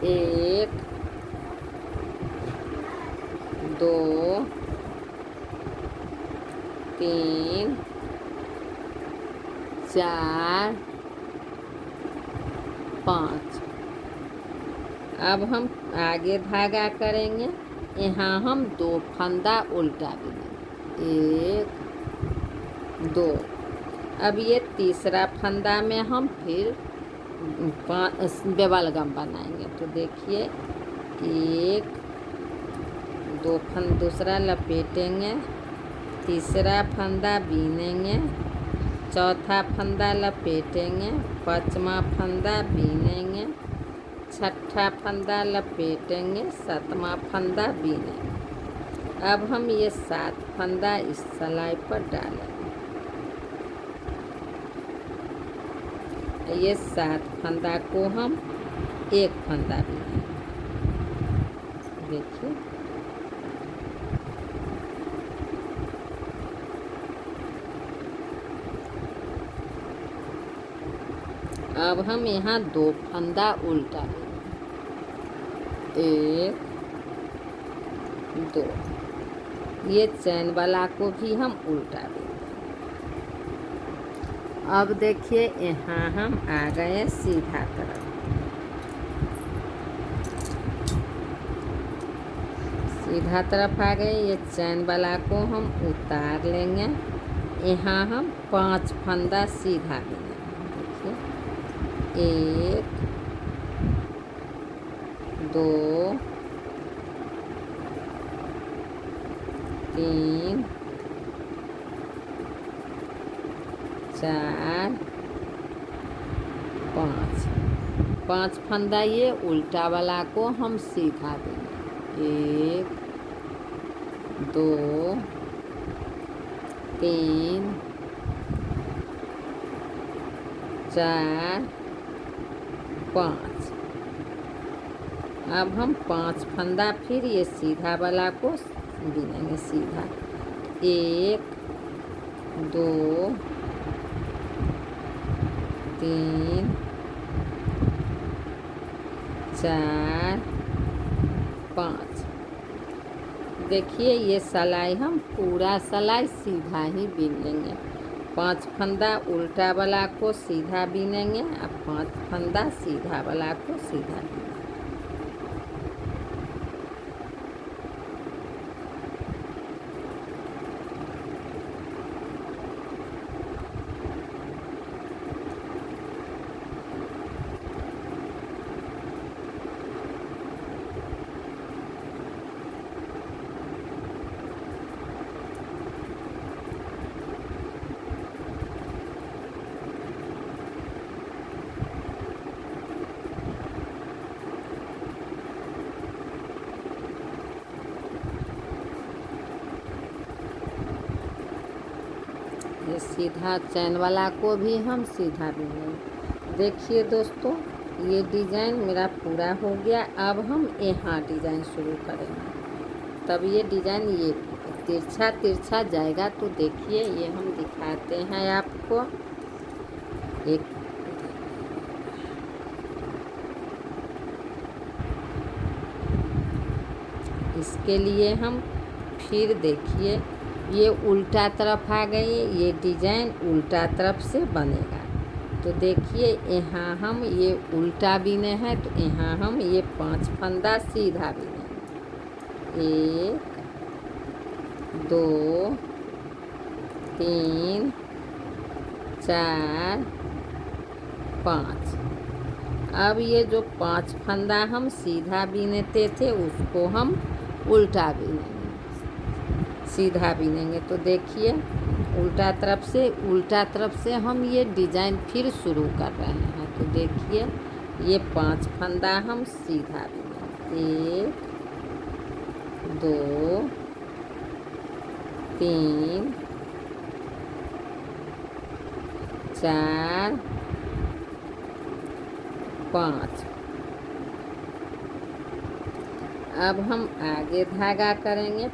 1 2 3 4 5। अब हम आगे धागा करेंगे, यहाँ हम 2 फंदा उल्टा बिनेंगे, 1 2। अब ये तीसरा फंदा में हम फिर बेबलगम बनाएंगे। तो देखिए, एक दो दूसरा लपेटेंगे, तीसरा फंदा बीनेंगे, चौथा फंदा लपेटेंगे, पांचवा फंदा बीनेंगे, छठा फंदा लपेटेंगे, सातवां फंदा बीनेंगे। अब हम ये 7 फंदा इस सिलाई पर डालेंगे। ये 7 फंदा को हम एक फंदा बीनेंगे। देखिए, अब हम यहाँ 2 फंदा उल्टा लेंगे, 1 2। ये चैन वाला को भी हम उल्टा देंगे। अब देखिए, यहाँ हम आ गए सीधा तरफ। सीधा तरफ आ गए। ये चैन वाला को हम उतार लेंगे। यहाँ हम 5 फंदा सीधा देंगे। देखिए, 1 2 3 4 5। 5 फंदा ये उल्टा वाला को हम सीधा देंगे। 1 2 3 4 5। अब हम 5 फंदा फिर ये सीधा वाला को बीनेंगे सीधा। 1 2 3 4 5। देखिए, ये सिलाई हम पूरा सिलाई सीधा ही बीन लेंगे। 5 फंदा उल्टा वाला को सीधा बीनेंगे और 5 फंदा सीधा वाला को सीधा बीनेंगे। ये सीधा चैन वाला को भी हम सीधा बीनेंगे। देखिए दोस्तों, ये डिज़ाइन मेरा पूरा हो गया। अब हम यहाँ डिज़ाइन शुरू करेंगे। तब ये डिज़ाइन ये तिरछा तिरछा जाएगा। तो देखिए, ये हम दिखाते हैं आपको। एक इसके लिए हम फिर देखिए, ये उल्टा तरफ आ गई। ये डिज़ाइन उल्टा तरफ से बनेगा। तो देखिए, यहाँ हम ये उल्टा बीने हैं। तो यहाँ हम ये 5 फंदा सीधा बीने। 1 2 3 4 5। अब ये जो 5 फंदा हम सीधा बीनते थे उसको हम उल्टा बीनेंगे, सीधा बीनेंगे। तो देखिए, उल्टा तरफ से हम ये डिज़ाइन फिर शुरू कर रहे हैं। तो देखिए, ये 5 फंदा हम सीधा बीनेंगे। 1 2 3 4 5। अब हम आगे धागा करेंगे।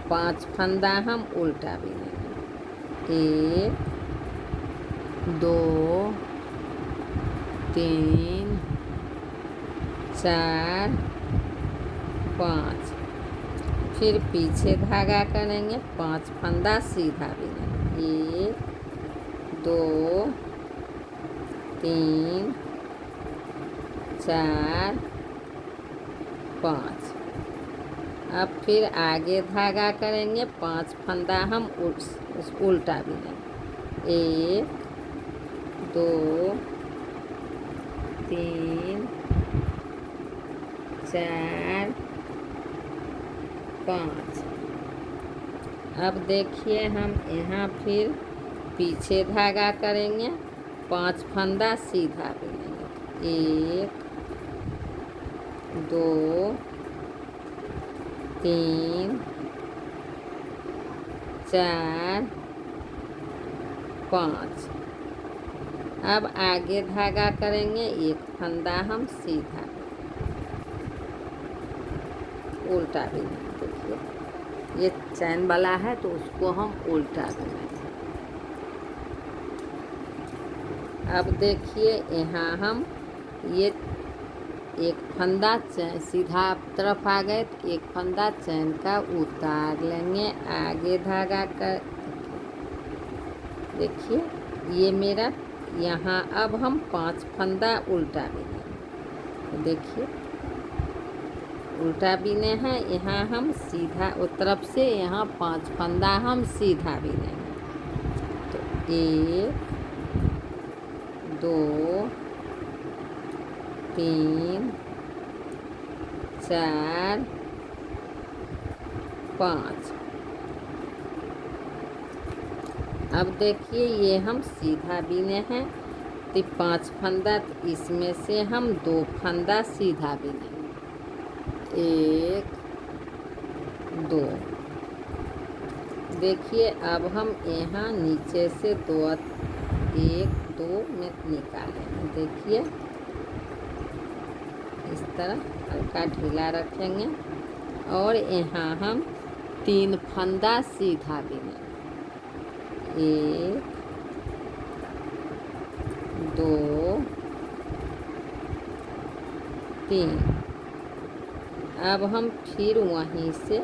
5 फंदा हम उल्टा बीनेंगे। 1 2 3 4 5। फिर पीछे धागा करेंगे। 5 फंदा सीधा बीनेंगे। 1 2 3 4 5। अब फिर आगे धागा करेंगे। 5 फंदा हम उल्टा बीनेंगे। एक, दो, तीन, चार, पाँच। अब देखिए हम यहाँ फिर पीछे धागा करेंगे, 5 फंदा सीधा बिनेंगे। एक, दो, तीन, चार, पाँच। अब आगे धागा करेंगे, 1 फंदा हम सीधा उल्टा बिनेंगे। देखिए ये चैन वाला है तो उसको हम उल्टा बिनेंगे। अब देखिए यहाँ हम ये 1 फंदा चैन सीधा तरफ आ गए तो 1 फंदा चैन का उतार लेंगे, आगे धागा कर। देखिए ये मेरा यहाँ अब हम 5 फंदा उल्टा बिनेंगे। देखिए उल्टा बिने हैं, यहाँ हम सीधा उस तरफ से यहाँ 5 फंदा हम सीधा बिनेंगे। तो 1, 2, 3, 4, 5। अब देखिए ये हम सीधा बिने हैं तो 5 फंदा, तो इसमें से हम 2 फंदा सीधा बिनेंगे। 1, 2। देखिए अब हम यहाँ नीचे से 1, 2 में निकालेंगे। देखिए इस तरह हल्का ढीला रखेंगे और यहाँ हम 3 फंदा सीधा बिनेंगे। 1, 2, 3। अब हम फिर वहीं से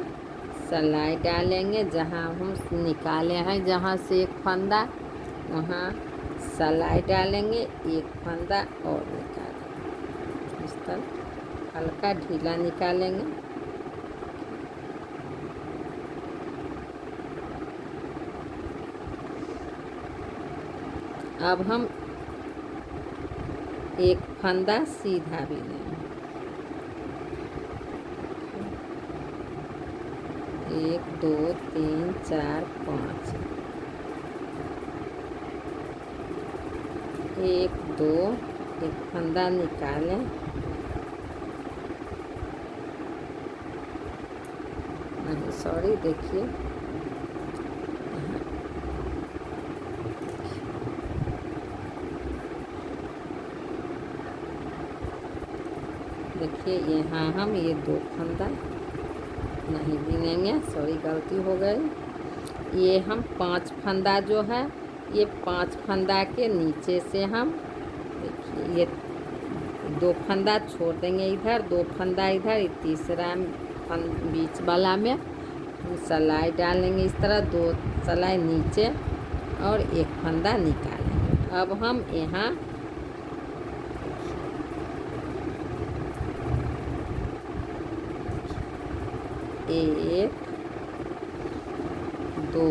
सिलाई डालेंगे, जहाँ हम निकाले हैं, जहाँ से 1 फंदा वहाँ सिलाई डालेंगे, 1 फंदा और निकालेंगे। इस तरह हल्का ढीला निकालेंगे। अब हम 1 फंदा सीधा बिनेंगे। 1, 2, 3, 4, 5। 1, 2, 1 फंदा निकालें। नहीं सॉरी, देखिए देखिए यहाँ हम ये 2 फंदा नहीं बिनेंगे, सॉरी गलती हो गई। ये हम 5 फंदा जो है, ये 5 फंदा के नीचे से हम देखिए ये 2 फंदा छोड़ देंगे इधर, 2 फंदा इधर, ये तीसरा बीच वाला में हम सिलाई डालेंगे। इस तरह 2 सिलाई नीचे और 1 फंदा निकालेंगे। अब हम यहाँ 1, 2,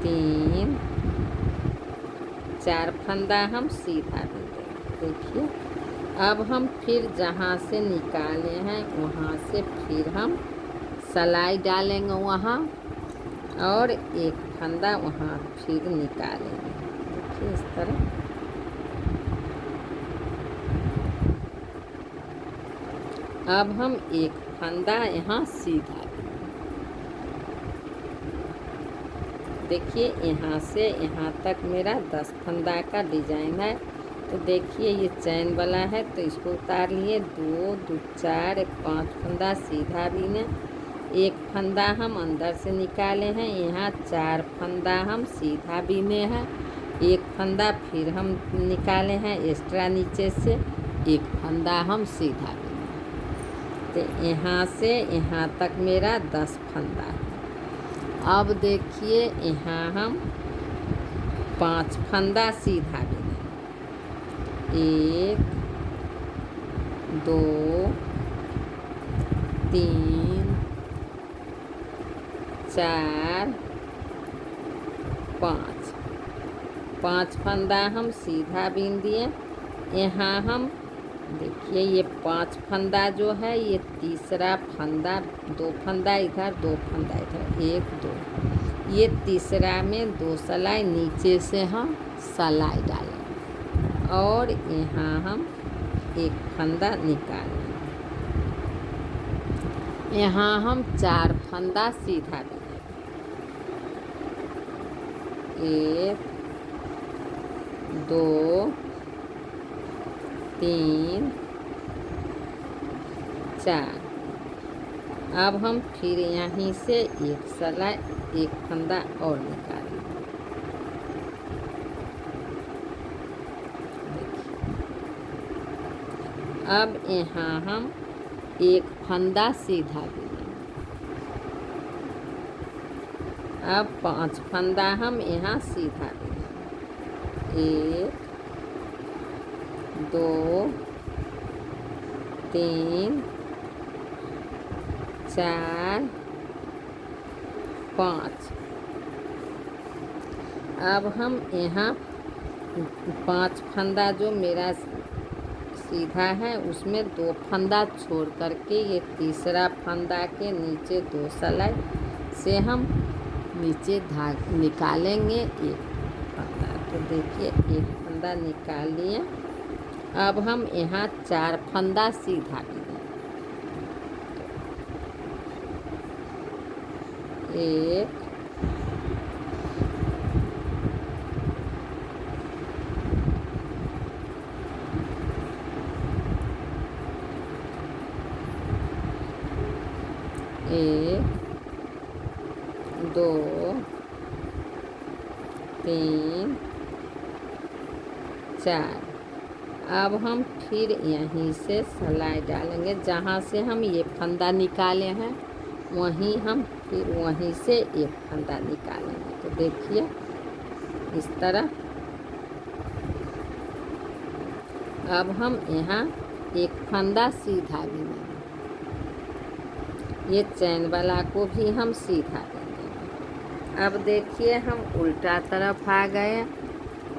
3, 4 फंदा हम सीधा देंगे। देखिए अब हम फिर जहाँ से निकाले हैं वहाँ से फिर हम सिलाई डालेंगे वहाँ, और 1 फंदा वहाँ फिर निकालेंगे। देखिए इस तरह अब हम 1 फंदा यहाँ सीधा। देखिए यहाँ से यहाँ तक मेरा 10 फंदा का डिजाइन है। तो देखिए ये चैन वाला है तो इसको उतार लिए, 2, 2, 4, 1 5 फंदा सीधा बिने, 1 फंदा हम अंदर से निकाले हैं, यहाँ 4 फंदा हम सीधा बिने हैं, 1 फंदा फिर हम निकाले हैं एक्स्ट्रा नीचे से, 1 फंदा हम सीधा बिने। तो यहाँ से यहाँ तक मेरा 10 फंदा है। अब देखिए यहाँ हम 5 फंदा सीधा बिने, 1, 2, 3, 4, 5 5 फंदा हम सीधा बीन दिए। यहाँ हम देखिए ये 5 फंदा जो है ये तीसरा फंदा, 2 फंदा इधर 2 फंदा इधर, 1 2, ये तीसरा में 2 सिलाई नीचे से हम सिलाई डालेंगे और यहाँ हम 1 फंदा निकालेंगे। यहाँ हम 4 फंदा सीधा बीनेंगे, 1 2 3 4। अब हम फिर यहीं से 1 सिलाई 1 फंदा और निकालेंगे। अब यहाँ हम 1 फंदा सीधा बीनेंगे। अब 5 फंदा हम यहाँ सीधा बीनेंगे, 1 2 3 4 5। अब हम यहाँ 5 फंदा जो मेरा सीधा है उसमें 2 फंदा छोड़ करके ये तीसरा फंदा के नीचे 2 सिलाई से हम नीचे धागा निकालेंगे 1 फंदा। तो देखिए 1 फंदा निकाल लिए। अब हम यहाँ 4 फंदा सीधा बीनेंगे, 1 1 2 3 4। अब हम फिर यहीं से सिलाई डालेंगे, जहाँ से हम ये फंदा निकाले हैं वहीं हम फिर वहीं से 1 फंदा निकालेंगे। तो देखिए इस तरह। अब हम यहाँ 1 फंदा सीधा बीनेंगे, ये चैन वाला को भी हम सीधा बीनेंगे। अब देखिए हम उल्टा तरफ आ गए,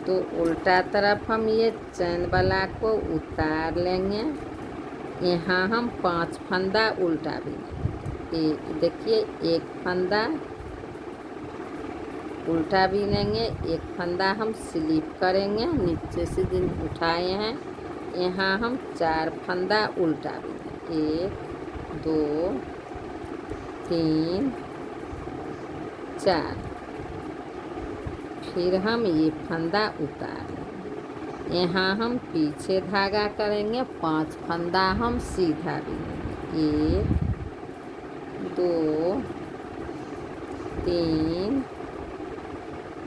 तो उल्टा तरफ हम ये चैन वाला को उतार लेंगे। यहाँ हम 5 फंदा उल्टा बीनेंगे। देखिए 1 फंदा उल्टा बीनेंगे, 1 फंदा हम स्लिप करेंगे नीचे से जिन उठाए हैं। यहाँ हम 4 फंदा उल्टा बीनेंगे, 1 2 3 4। फिर हम ये फंदा उतार लेंगे। यहाँ हम पीछे धागा करेंगे, 5 फंदा हम सीधा बीनेंगे, 1 2 3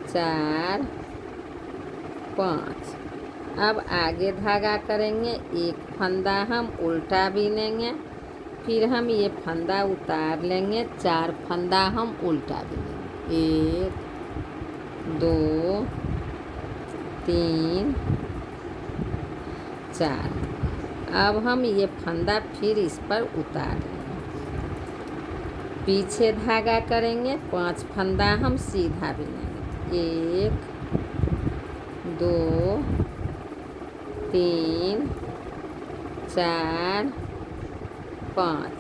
4 5। अब आगे धागा करेंगे, 1 फंदा हम उल्टा बीनेंगे, फिर हम ये फंदा उतार लेंगे, 4 फंदा हम उल्टा बीनेंगे, 1 2 3 4। अब हम ये फंदा फिर इस पर उतार लेंगे, पीछे धागा करेंगे, 5 फंदा हम सीधा बीनेंगे, 1 2 3 4 5।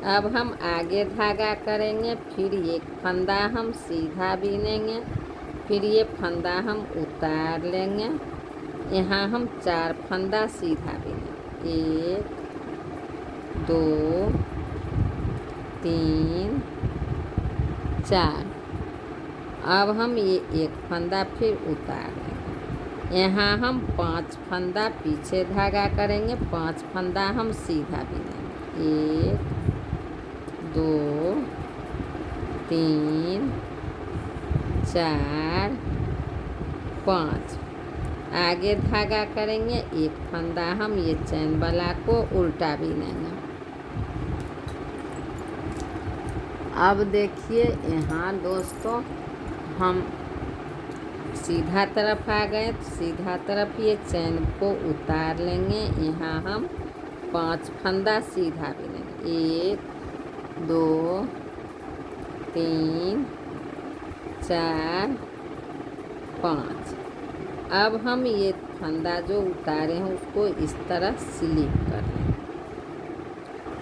अब हम आगे धागा करेंगे, फिर 1 फंदा हम सीधा बीनेंगे, फिर ये फंदा हम उतार लेंगे। यहाँ हम 4 फंदा सीधा बीनेंगे, 1 2 3 4। अब हम ये 1 फंदा फिर उतार लेंगे। यहाँ हम 5 फंदा पीछे धागा करेंगे, 5 फंदा हम सीधा बीनेंगे, 1 2 3 4 5। आगे धागा करेंगे, 1 फंदा हम ये चैन वाला को उल्टा बीनेंगे। अब देखिए यहाँ दोस्तों हम सीधा तरफ आ गए, तो सीधा तरफ ये चैन को उतार लेंगे। यहाँ हम 5 फंदा सीधा बीनेंगे, 1 2 3 4 5। अब हम ये फंदा जो उतारे हैं उसको इस तरह स्लिप कर लेंगे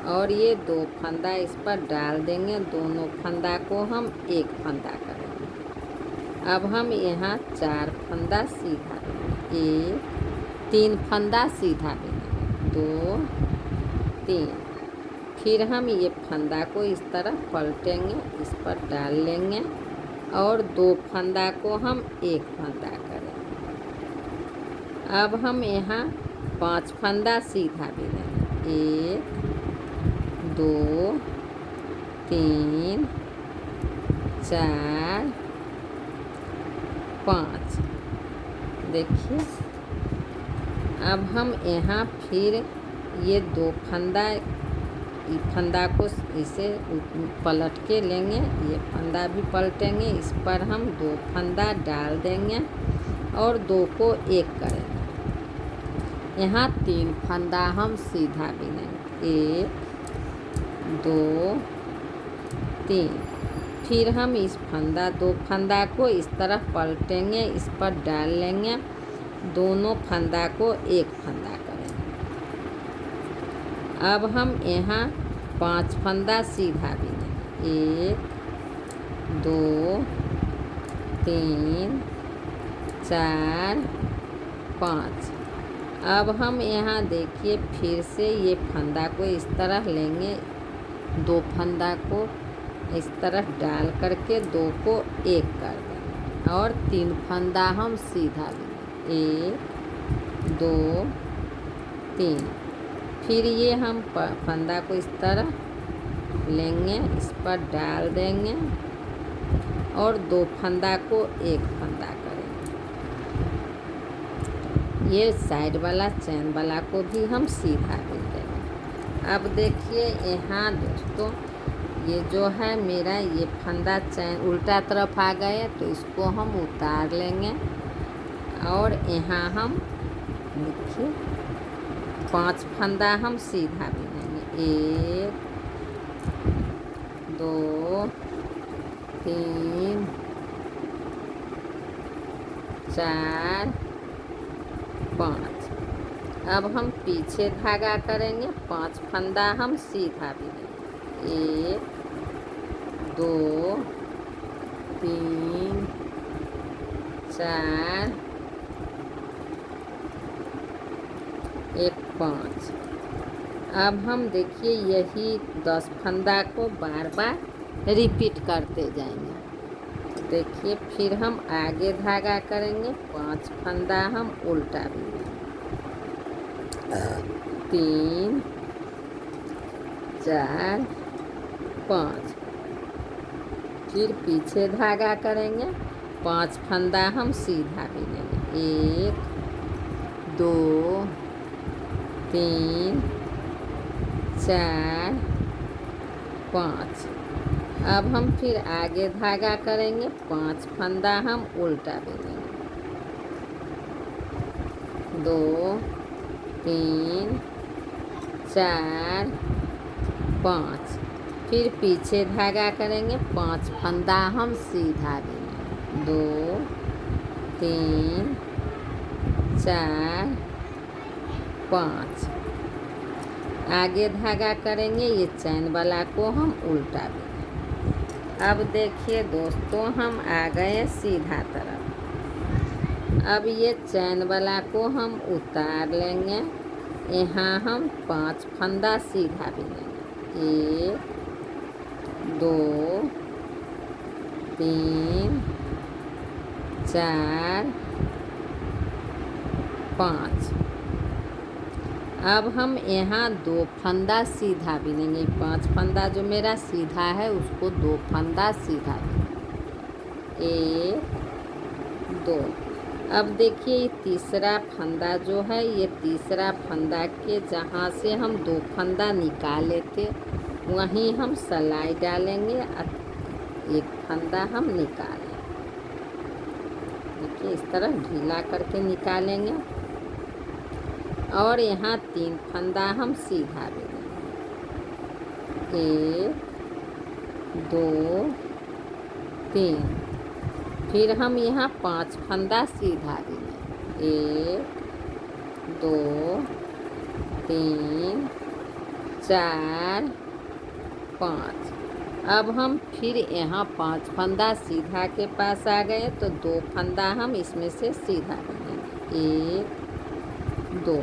और ये 2 फंदा इस पर डाल देंगे। दोनों फंदा को हम एक फंदा करेंगे। अब हम यहाँ 4 फंदा सीधा देंगे, 3 फंदा सीधा देंगे, 2 3। फिर हम ये फंदा को इस तरह पलटेंगे, इस पर डाल लेंगे और 2 फंदा को हम एक फंदा करेंगे। अब हम यहाँ 5 फंदा सीधा भी देंगे, 1 2 3 4 5। देखिए अब हम यहाँ फिर ये 2 फंदा को इसे पलट के लेंगे, ये फंदा भी पलटेंगे, इस पर हम 2 फंदा डाल देंगे और 2 को एक करेंगे। यहाँ 3 फंदा हम सीधा बिनेंगे, 1 2 3। फिर हम इस 2 फंदा को इस तरह पलटेंगे, इस पर डाल लेंगे, दोनों फंदा को एक फंदा करेंगे। अब हम यहाँ 5 फंदा सीधा बिनेंगे, 1 2 3 4 5। अब हम यहाँ देखिए फिर से ये फंदा को इस तरह लेंगे, 2 फंदा को इस तरह डाल करके 2 को एक कर देंगे और 3 फंदा हम सीधा लेंगे, 1 2 3। फिर ये हम फंदा को इस तरह लेंगे, इस पर डाल देंगे और 2 फंदा को एक फंदा करेंगे। ये साइड वाला चैन वाला को भी हम सीधा भी देंगे। अब देखिए यहाँ दोस्तों ये जो है मेरा ये फंदा चैन उल्टा तरफ आ गए, तो इसको हम उतार लेंगे और यहाँ हम देखिए 5 फंदा हम सीधा भी देंगे, 1 2 3 4 5। अब हम पीछे धागा करेंगे, 5 फंदा हम सीधा भी देंगे, 1 2 3 4 1 5। अब हम देखिए यही 10 फंदा को बार बार रिपीट करते जाएंगे। देखिए फिर हम आगे धागा करेंगे, 5 फंदा हम उल्टा भी देंगे, 3 4 5। फिर पीछे धागा करेंगे, 5 फंदा हम सीधा भी लेंगे, 1 2 3 4 5। अब हम फिर आगे धागा करेंगे, 5 फंदा हम उल्टा भी लेंगे, 2 3 4 5। फिर पीछे धागा करेंगे, 5 फंदा हम सीधा भी लेंगे, 2 3 4 5। आगे धागा करेंगे, ये चैन वाला को हम उल्टा भी। अब देखिए दोस्तों हम आ गए सीधा तरफ। अब ये चैन वाला को हम उतार लेंगे, यहाँ हम 5 फंदा सीधा भी लेंगे, 1 2 3 4 5। अब हम यहाँ 2 फंदा सीधा बिनेंगे, 5 फंदा जो मेरा सीधा है उसको 2 फंदा सीधा बिनेंगे, 1 2। अब देखिए ये तीसरा फंदा जो है, ये तीसरा फंदा के जहाँ से हम 2 फंदा निकाले थे वहीं हम सिलाई डालेंगे, 1 फंदा हम निकालें। देखिए इस तरह ढीला करके निकालेंगे और यहाँ 3 फंदा हम सीधा देंगे, 1 2 3। फिर हम यहाँ 5 फंदा सीधा बिनेंगे। 1 2 3 4 5। अब हम फिर यहाँ 5 फंदा सीधा के पास आ गए तो 2 फंदा हम इसमें से सीधा बिनेंगे। 1 2।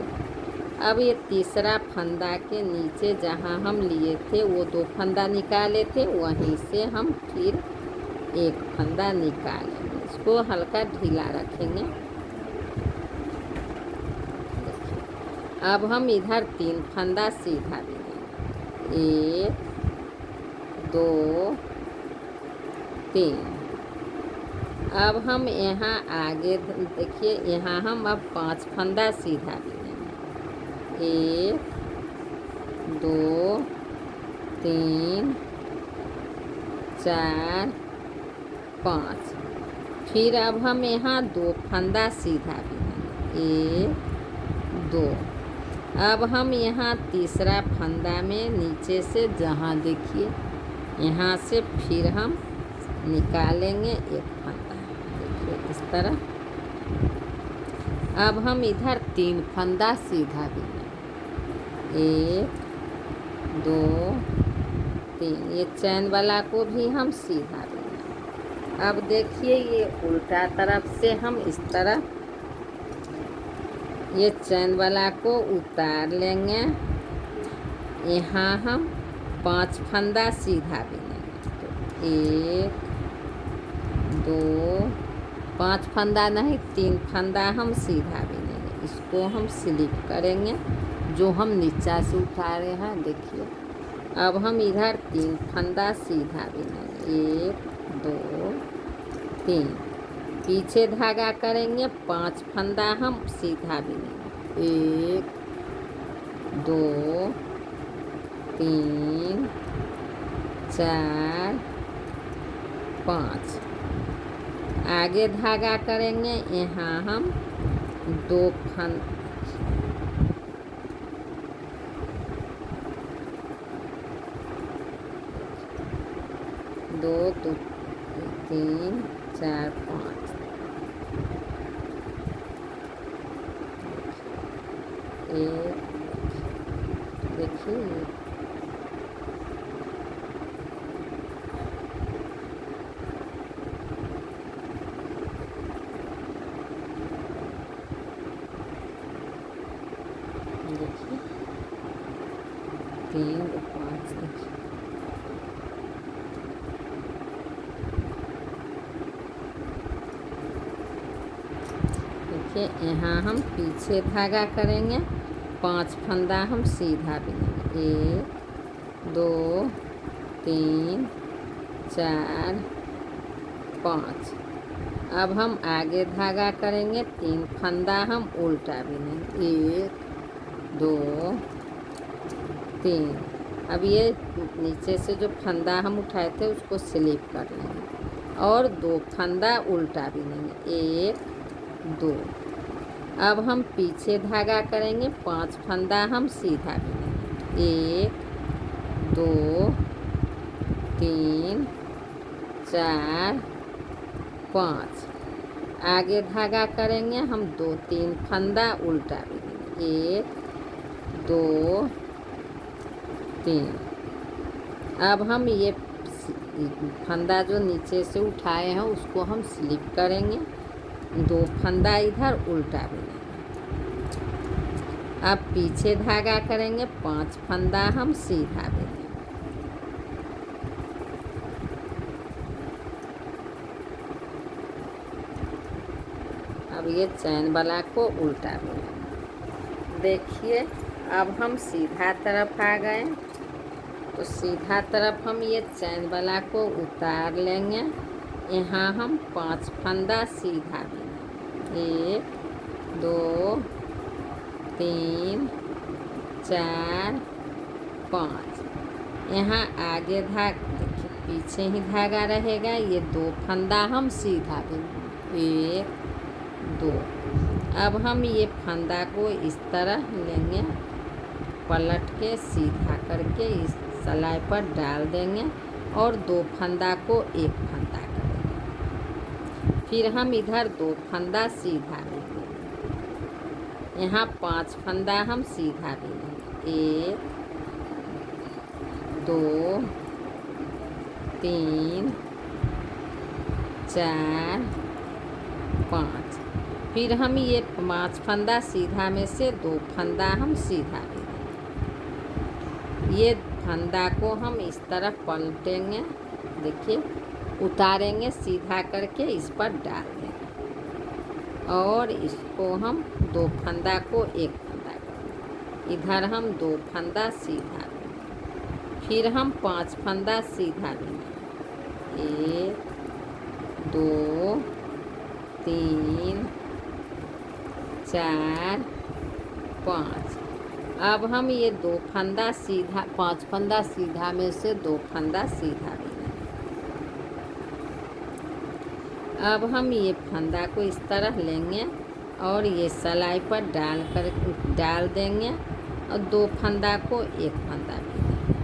अब ये तीसरा फंदा के नीचे जहाँ हम लिए थे वो 2 फंदा निकाले थे, वहीं से हम फिर 1 फंदा निकालेंगे। इसको हल्का ढीला रखेंगे। अब हम इधर 3 फंदा सीधा बिनेंगे। 1 2 3। अब हम यहाँ आगे देखिए, यहाँ हम अब 5 फंदा सीधा बिनेंगे। 1 2 3 4 5। फिर अब हम यहाँ 2 फंदा सीधा बिनेंगे। 1 2। अब हम यहाँ तीसरा फंदा में नीचे से जहाँ देखिए यहाँ से फिर हम निकालेंगे 1 फंदा। देखिए इस तरह। अब हम इधर 3 फंदा सीधा बिनेंगे। 1 2 3। ये चैन वाला को भी हम सीधा बिनेंगे। अब देखिए ये उल्टा तरफ से हम इस तरह ये चैन वाला को उतार लेंगे। यहाँ हम 5 फंदा सीधा बिनेंगे। तो 1 2 5 फंदा नहीं, 3 फंदा हम सीधा बिनेंगे। इसको हम स्लिप करेंगे जो हम नीचा से उतारे हैं। देखिए अब हम इधर 3 फंदा सीधा बिनेंगे। 1 2 3। पीछे धागा करेंगे, 5 फंदा हम सीधा बिनेंगे। 1 2 3 4 5। आगे धागा करेंगे, यहाँ हम 2 फंदा 2 3 4 5। देखिए देखिए 3 और 5। देखिए यहाँ हम पीछे धागा करेंगे, 5 फंदा हम सीधा बिनेंगे। 1 2 3 4 5। अब हम आगे धागा करेंगे, 3 फंदा हम उल्टा बिनेंगे। 1 2 3। अब ये नीचे से जो फंदा हम उठाए थे उसको स्लिप कर लेंगे और 2 फंदा उल्टा बिनेंगे। 1 2। अब हम पीछे धागा करेंगे, 5 फंदा हम सीधा बिनेंगे। 1 2 3 4 5। आगे धागा करेंगे, हम 2 3 फंदा उल्टा बिनेंगे। 1 2 3। अब हम ये फंदा जो नीचे से उठाए हैं उसको हम स्लिप करेंगे, 2 फंदा इधर उल्टा बिनेंगे। अब पीछे धागा करेंगे, 5 फंदा हम सीधा बिनेंगे। अब ये चैन वाला को उल्टा बिनेंगे। देखिए अब हम सीधा तरफ आ गए, तो सीधा तरफ हम ये चैन वाला को उतार लेंगे। यहाँ हम 5 फंदा सीधा बिनेंगे। 1 2 3 4 5। यहाँ आगे धागा देखिए, पीछे ही धागा रहेगा। ये 2 फंदा हम सीधा बिनेंगे। 1 2। अब हम ये फंदा को इस तरह लेंगे, पलट के सीधा करके इस सलाई पर डाल देंगे और 2 फंदा को 1 फंदा करेंगे। फिर हम इधर 2 फंदा सीधा लेंगे, यहाँ 5 फंदा हम सीधा लेंगे, 1 2 3 4 5। फिर हम ये 5 फंदा सीधा में से 2 फंदा हम सीधा लेंगे, ये फंदा को हम इस तरफ पलटेंगे, देखिए उतारेंगे सीधा करके इस पर डाल देंगे और इसको हम 2 फंदा को 1 फंदा करेंगे, इधर हम 2 फंदा सीधा लेंगे, फिर हम 5 फंदा सीधा लेंगे, 1 2 3 4 5। अब हम ये 2 फंदा सीधा 5 फंदा सीधा में से 2 फंदा सीधा लेंगे। अब हम ये फंदा को इस तरह लेंगे और ये सिलाई पर डाल देंगे और 2 फंदा को 1 फंदा भी देंगे।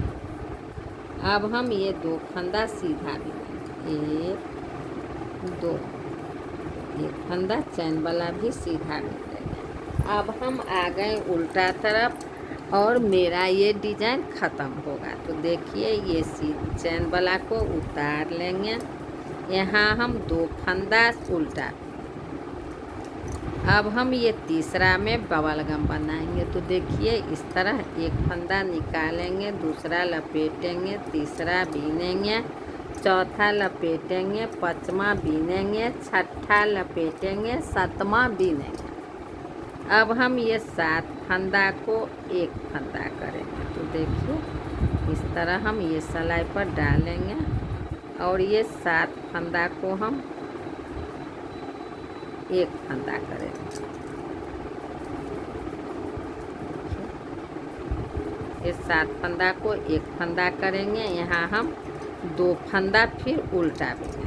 अब हम ये 2 फंदा सीधा भी लेंगे, 1 2, 1 फंदा चैन वाला भी सीधा भी देंगे। अब हम आ गए उल्टा तरफ और मेरा ये डिजाइन ख़त्म होगा। तो देखिए ये चैन वाला को उतार लेंगे, यहाँ हम 2 फंदा उल्टा। अब हम ये तीसरा में बबल गम बनाएंगे। तो देखिए इस तरह 1 फंदा निकालेंगे, दूसरा लपेटेंगे, तीसरा बीनेंगे, चौथा लपेटेंगे, 5वां बीनेंगे, 6ठा लपेटेंगे, 7वां बीनेंगे। अब हम ये 7 फंदा को 1 फंदा करेंगे। तो देखिए इस तरह हम ये सिलाई पर डालेंगे और ये 7 फंदा को हम 1 फंदा करेंगे। ये 7 फंदा को 1 फंदा करेंगे, यहाँ हम 2 फंदा फिर उल्टा बीनेंगे,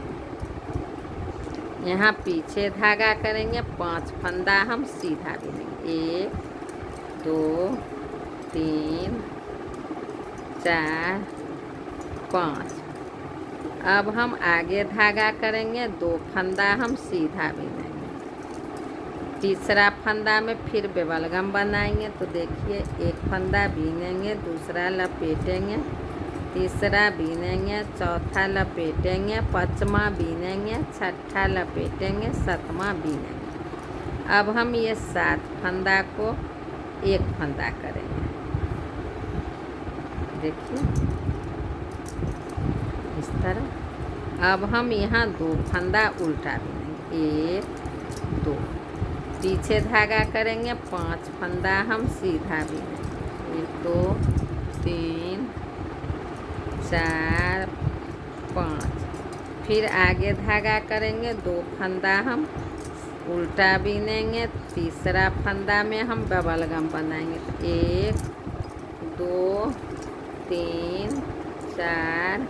यहाँ पीछे धागा करेंगे, 5 फंदा हम सीधा बीनेंगे, 1 2 3 4 5। अब हम आगे धागा करेंगे, 2 फंदा हम सीधा बीनेंगे, तीसरा फंदा में फिर बेबलगम बनाएंगे। तो देखिए 1 फंदा बीनेंगे, दूसरा लपेटेंगे, तीसरा बीनेंगे, चौथा लपेटेंगे, 5वां बीनेंगे, 6ठा लपेटेंगे, 7वां बीनेंगे। अब हम ये 7 फंदा को 1 फंदा करेंगे, देखिए इस तरह। अब हम यहाँ 2 फंदा उल्टा बीनेंगे, 1 2, पीछे धागा करेंगे, 5 फंदा हम सीधा बीनेंगे, 1 2 3 4 5। फिर आगे धागा करेंगे, 2 फंदा हम उल्टा बीनेंगे, तीसरा फंदा में हम बबलगम बनाएंगे। 1 2 3 4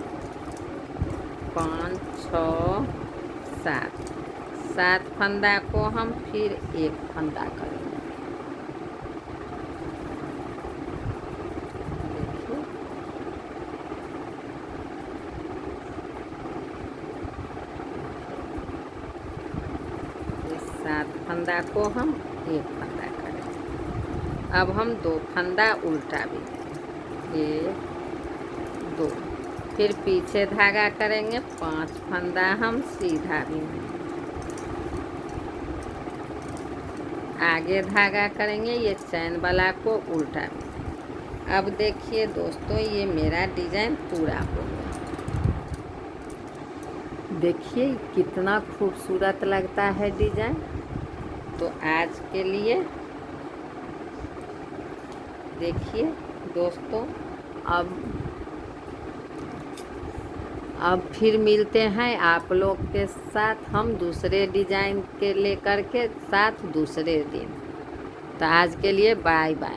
5 6 7, 7 फंदा को हम फिर 1 फंदा करेंगे। देखिए 7 फंदा को हम 1 फंदा करेंगे। अब हम 2 फंदा उल्टा बीनेंगे, 1 2, फिर पीछे धागा करेंगे, 5 फंदा हम सीधा बीनेंगे, आगे धागा करेंगे, ये चैन वाला को उल्टा बीनेंगे। अब देखिए दोस्तों ये मेरा डिजाइन पूरा हो गया। देखिए कितना खूबसूरत लगता है डिजाइन। तो आज के लिए देखिए दोस्तों, अब फिर मिलते हैं आप लोग के साथ हम दूसरे डिजाइन के लेकर के साथ दूसरे दिन। तो आज के लिए बाय बाय।